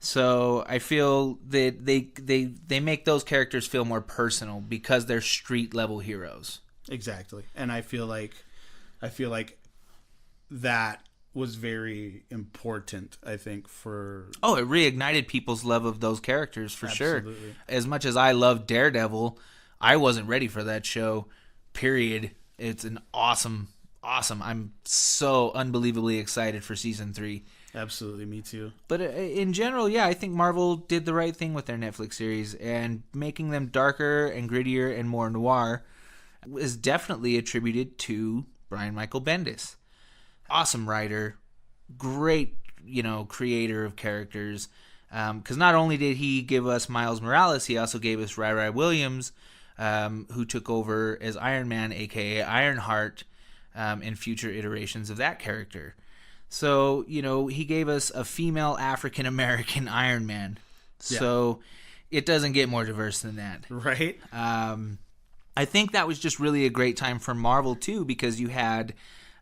So I feel that they make those characters feel more personal because they're street level heroes. Exactly. And I feel like that was very important, I think, for... Oh, it reignited people's love of those characters, for Absolutely. sure. As much as I love Daredevil, I wasn't ready for that show, period. It's an awesome. I'm so unbelievably excited for season 3. Absolutely, me too. But in general, yeah, I think Marvel did the right thing with their Netflix series, and making them darker and grittier and more noir is definitely attributed to Brian Michael Bendis. Awesome writer, great, creator of characters. Because not only did he give us Miles Morales, he also gave us Rai Williams, who took over as Iron Man, aka Ironheart, in future iterations of that character. So, he gave us a female African-American Iron Man. Yeah. So it doesn't get more diverse than that. Right. I think that was just really a great time for Marvel, too, because you had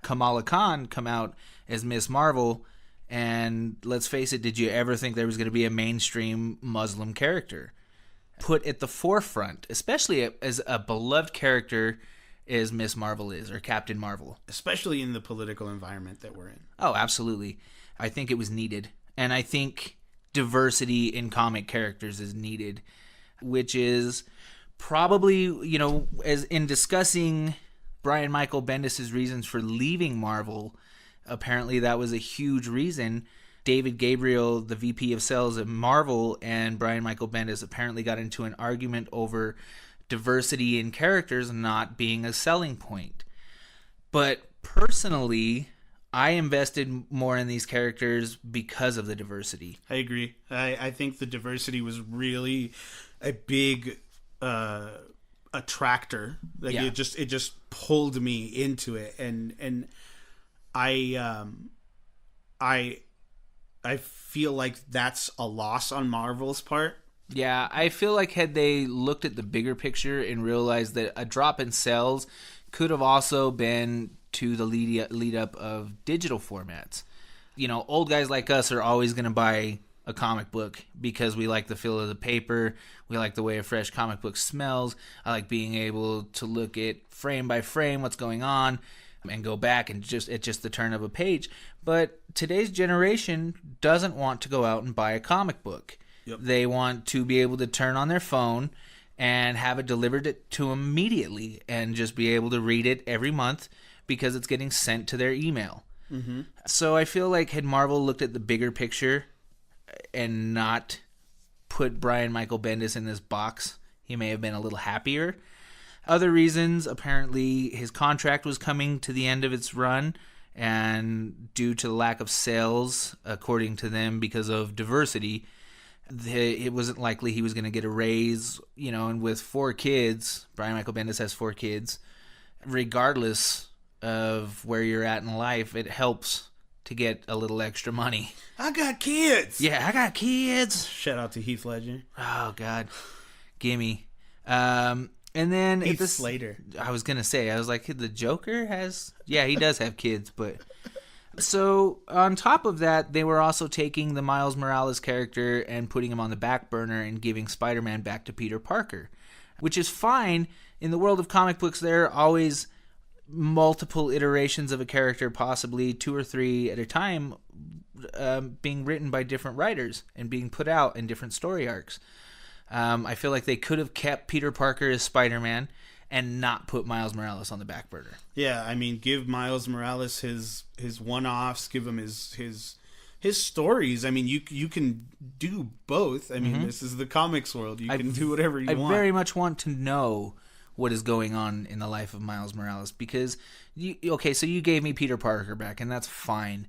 Kamala Khan come out as Miss Marvel, and let's face it, did you ever think there was going to be a mainstream Muslim character put at the forefront, especially as a beloved character as Miss Marvel is, or Captain Marvel? Especially in the political environment that we're in. Oh, absolutely. I think it was needed. And I think diversity in comic characters is needed, which is probably, as in discussing Brian Michael Bendis' reasons for leaving Marvel, apparently that was a huge reason. David Gabriel, the VP of sales at Marvel, and Brian Michael Bendis apparently got into an argument over diversity in characters not being a selling point. But personally, I invested more in these characters because of the diversity. I agree. I think the diversity was really a big attractor. Like, yeah. it just pulled me into it, and I feel like that's a loss on Marvel's part. Yeah, I feel like had they looked at the bigger picture and realized that a drop in sales could have also been to the lead up of digital formats. Old guys like us are always going to buy a comic book because we like the feel of the paper, we like the way a fresh comic book smells. I like being able to look at frame by frame what's going on and go back and it's just the turn of a page. But today's generation doesn't want to go out and buy a comic book. Yep. They want to be able to turn on their phone and have it delivered to them immediately and just be able to read it every month because it's getting sent to their email. Mm-hmm. So I feel like had Marvel looked at the bigger picture and not put Brian Michael Bendis in this box, he may have been a little happier. Other reasons, apparently his contract was coming to the end of its run, and due to the lack of sales, according to them, because of diversity, it wasn't likely he was going to get a raise, and with 4 kids, Brian Michael Bendis has 4 kids, regardless of where you're at in life, it helps to get a little extra money. I got kids! Yeah, I got kids! Shout out to Heath Ledger. Oh, God. Gimme. And then... Heath Slater. I was going to say, I was like, the Joker has... Yeah, he does have kids, but... So, on top of that, they were also taking the Miles Morales character and putting him on the back burner and giving Spider-Man back to Peter Parker, which is fine. In the world of comic books, there are always multiple iterations of a character, possibly 2 or 3 at a time, being written by different writers and being put out in different story arcs. I feel like they could have kept Peter Parker as Spider-Man and not put Miles Morales on the back burner. Yeah, I mean, give Miles Morales his one-offs, give him his stories. I mean, you can do both. I mean, This is the comics world. You can do whatever you want. I very much want to know what is going on in the life of Miles Morales, because so you gave me Peter Parker back, and that's fine.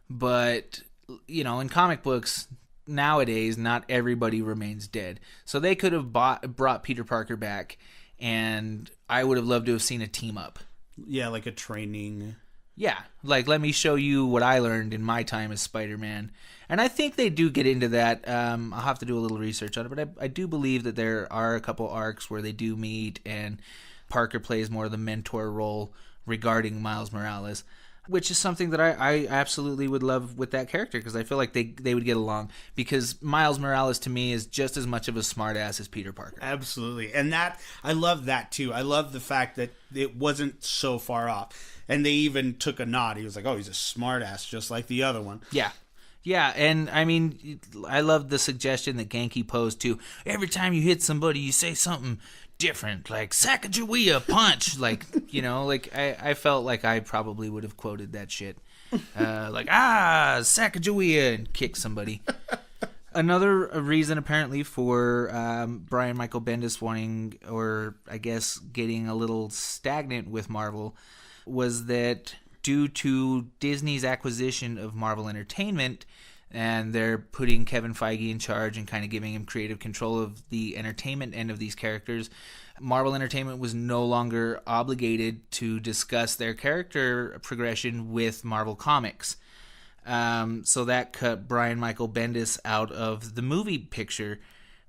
But, in comic books nowadays, not everybody remains dead. So they could have brought Peter Parker back, and I would have loved to have seen a team up. Yeah, like a training. Yeah, like let me show you what I learned in my time as Spider-Man. And I think they do get into that. I'll have to do a little research on it, but I do believe that there are a couple arcs where they do meet and Parker plays more of the mentor role regarding Miles Morales, which is something that I absolutely would love with that character, because I feel like they would get along, because Miles Morales to me is just as much of a smartass as Peter Parker. Absolutely. And that, I love that too. I love the fact that it wasn't so far off. And they even took a nod. He was like, oh, he's a smartass just like the other one. Yeah. Yeah, and I mean, I love the suggestion that Genki posed too. Every time you hit somebody, you say something different, like Sacagawea punch. Like, you know, like I felt like I probably would have quoted that shit. Like, Sacagawea, and kick somebody. Another reason apparently for Brian Michael Bendis wanting, or I guess getting a little stagnant with Marvel, was that due to Disney's acquisition of Marvel Entertainment, and they're putting Kevin Feige in charge and kind of giving him creative control of the entertainment end of these characters, Marvel Entertainment was no longer obligated to discuss their character progression with Marvel Comics. So that cut Brian Michael Bendis out of the movie picture,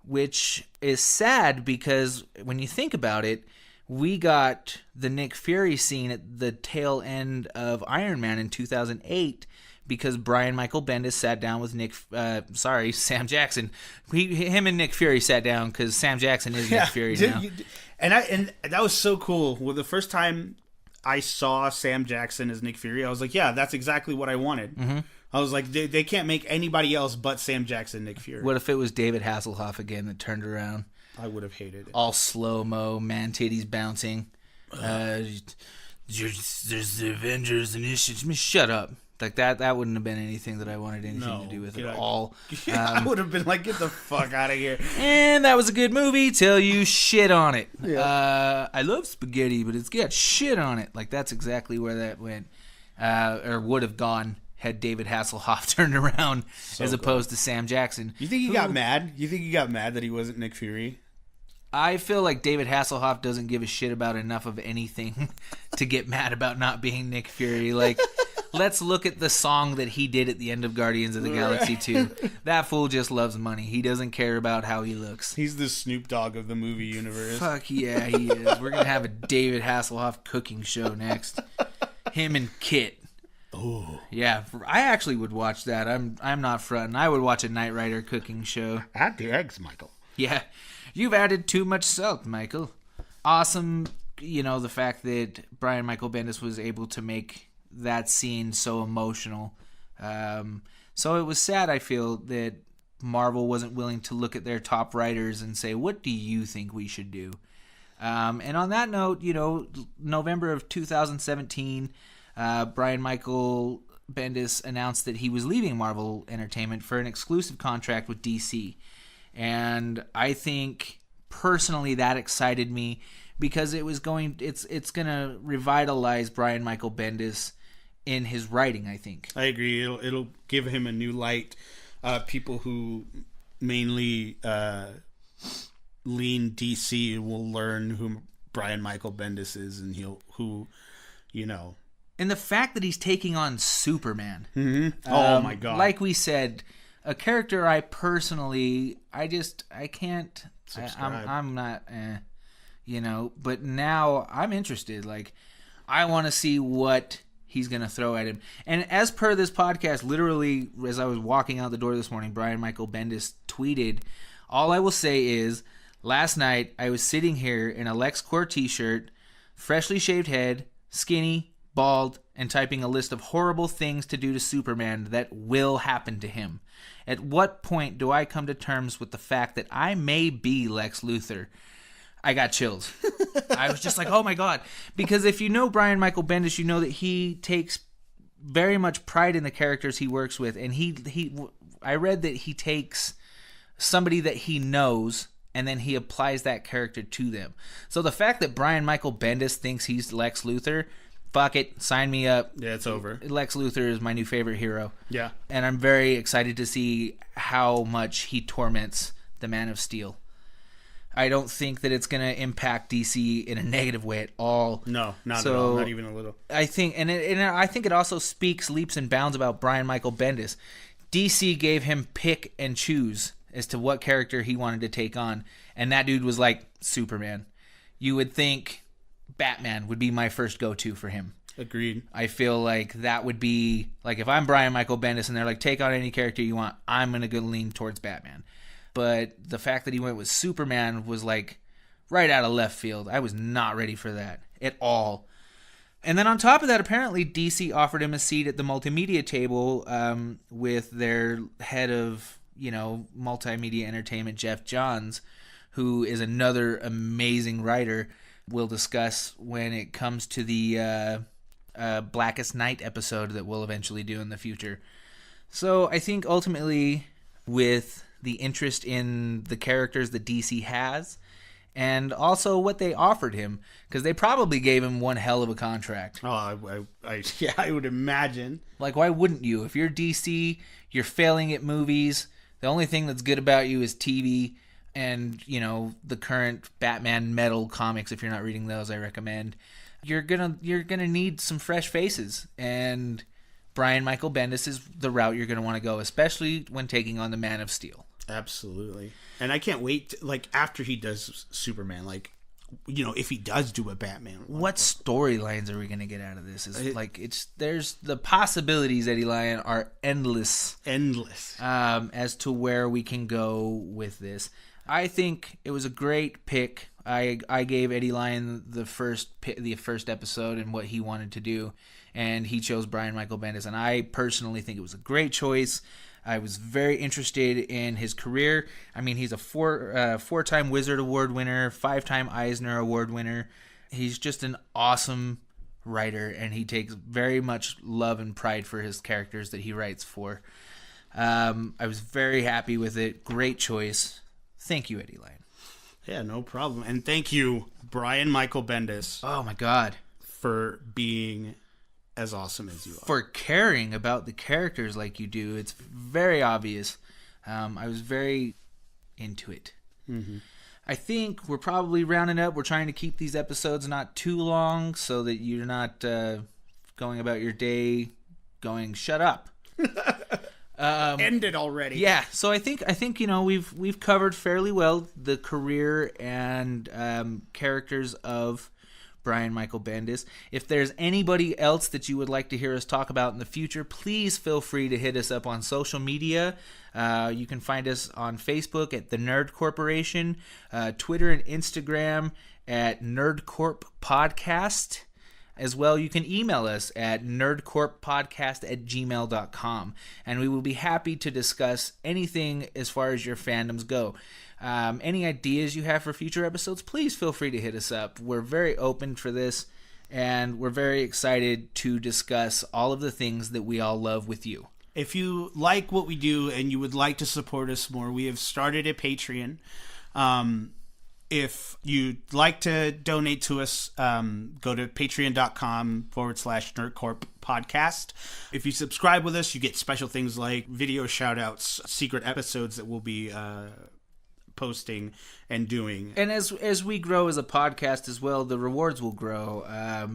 which is sad because when you think about it, we got the Nick Fury scene at the tail end of Iron Man in 2008 because Brian Michael Bendis sat down with Sam Jackson. Him and Nick Fury sat down because Sam Jackson is Nick Fury now. And that was so cool. Well, the first time I saw Sam Jackson as Nick Fury, I was like, yeah, that's exactly what I wanted. Mm-hmm. I was like, they can't make anybody else but Sam Jackson Nick Fury. What if it was David Hasselhoff again that turned around? I would have hated it. All slow-mo, man titties bouncing. There's the Avengers initiative. Shut up. Like that wouldn't have been anything that I wanted anything to do with at all. I would have been like, get the fuck out of here. And that was a good movie till you shit on it. Yeah. I love spaghetti, but it's got shit on it. Like that's exactly where that went. Or would have gone had David Hasselhoff turned around as opposed to Sam Jackson. You think he got mad? You think he got mad that he wasn't Nick Fury? I feel like David Hasselhoff doesn't give a shit about enough of anything to get mad about not being Nick Fury. Like, let's look at the song that he did at the end of Guardians of the Galaxy 2. That fool just loves money. He doesn't care about how he looks. He's the Snoop Dogg of the movie universe. Fuck yeah, he is. We're going to have a David Hasselhoff cooking show next. Him and Kit. Oh. Yeah, I actually would watch that. I'm not fronting. I would watch a Knight Rider cooking show. Add the eggs, Michael. Yeah. You've added too much salt, Michael. Awesome, the fact that Brian Michael Bendis was able to make that scene so emotional. So it was sad, I feel, that Marvel wasn't willing to look at their top writers and say, what do you think we should do? And on that note, November of 2017, Brian Michael Bendis announced that he was leaving Marvel Entertainment for an exclusive contract with DC. And I think personally that excited me because it's going to revitalize Brian Michael Bendis in his writing, I think. I agree. It'll give him a new light. People who mainly lean DC will learn who Brian Michael Bendis is, and And the fact that he's taking on Superman. Mm-hmm. Oh my God. Like we said, a character I personally, I can't, I'm not, but now I'm interested. Like, I want to see what he's going to throw at him. And as per this podcast, literally, as I was walking out the door this morning, Brian Michael Bendis tweeted, all I will say is, last night I was sitting here in a LexCorp t-shirt, freshly shaved head, skinny, bald, and typing a list of horrible things to do to Superman that will happen to him. At what point do I come to terms with the fact that I may be Lex Luthor? I got chills. I was just like, oh my God. Because if you know Brian Michael Bendis, you know that he takes very much pride in the characters he works with. And I read that he takes somebody that he knows and then he applies that character to them. So the fact that Brian Michael Bendis thinks he's Lex Luthor, fuck it, sign me up. Yeah, it's over. Lex Luthor is my new favorite hero. Yeah. And I'm very excited to see how much he torments the Man of Steel. I don't think that it's going to impact DC in a negative way at all. No, not at all. Not even a little. I think, and I think it also speaks leaps and bounds about Brian Michael Bendis. DC gave him pick and choose as to what character he wanted to take on. And that dude was like Superman. You would think Batman would be my first go-to for him. Agreed. I feel like that would be, like, if I'm Brian Michael Bendis and they're like, take on any character you want, I'm going to go lean towards Batman. But the fact that he went with Superman was, like, right out of left field. I was not ready for that at all. And then on top of that, apparently DC offered him a seat at the multimedia table with their head of, multimedia entertainment, Jeff Johns, who is another amazing writer. We'll discuss when it comes to the Blackest Night episode that we'll eventually do in the future. So I think ultimately, with the interest in the characters that DC has, and also what they offered him, because they probably gave him one hell of a contract. Oh, I would imagine. Like, why wouldn't you? If you're DC, you're failing at movies. The only thing that's good about you is TV and, the current Batman Metal comics. If you're not reading those, I recommend. You're gonna need some fresh faces, and Brian Michael Bendis is the route you're gonna want to go, especially when taking on the Man of Steel. Absolutely. And I can't wait after he does Superman, if he does do a Batman one. What storylines are we going to get out of this? There's the possibilities, Eddie Lyon, are endless as to where we can go with this. I think it was a great pick. I gave Eddie Lyon the first episode and what he wanted to do, and he chose Brian Michael Bendis, and I personally think it was a great choice. I was very interested in his career. I mean, he's a four-time Wizard Award winner, 5-time Eisner Award winner. He's just an awesome writer, and he takes very much love and pride for his characters that he writes for. I was very happy with it. Great choice. Thank you, Eddie Lyon. Yeah, no problem. And thank you, Brian Michael Bendis. Oh, my God. For being as awesome as you are. For caring about the characters like you do. It's very obvious. I was very into it. Mm-hmm. I think we're probably rounding up. We're trying to keep these episodes not too long so that you're not going about your day going, shut up. End it already. Yeah, so I think we've covered fairly well the career and characters of Brian Michael Bendis. If there's anybody else that you would like to hear us talk about in the future, please feel free to hit us up on social media. You can find us on Facebook at The Nerd Corporation, Twitter and Instagram at Nerdcorp Podcast. As well, you can email us at nerdcorppodcast@gmail.com, and we will be happy to discuss anything as far as your fandoms go. Any ideas you have for future episodes, please feel free to hit us up. We're very open for this, and we're very excited to discuss all of the things that we all love with you. If you like what we do and you would like to support us more, we have started a Patreon. If you'd like to donate to us, go to patreon.com/nerdcorp podcast. If you subscribe with us, you get special things like video shout-outs, secret episodes that we'll be posting and doing. And as we grow as a podcast as well, the rewards will grow.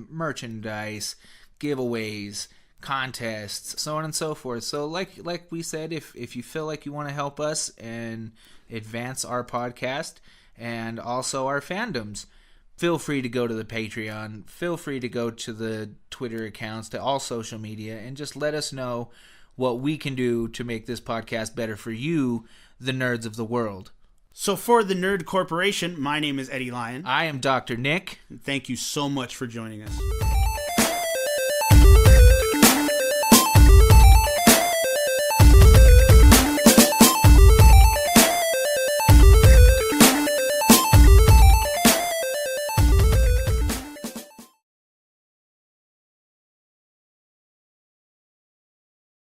Merchandise, giveaways, contests, so on and so forth. So like we said, if you feel like you want to help us and advance our podcast and also our fandoms, feel free to go to the Patreon, feel free to go to the Twitter accounts, to all social media, and just let us know what we can do to make this podcast better for you, the nerds of the world. So for the Nerd Corporation, my name is Eddie Lyon. I am Dr. Nick. Thank you so much for joining us.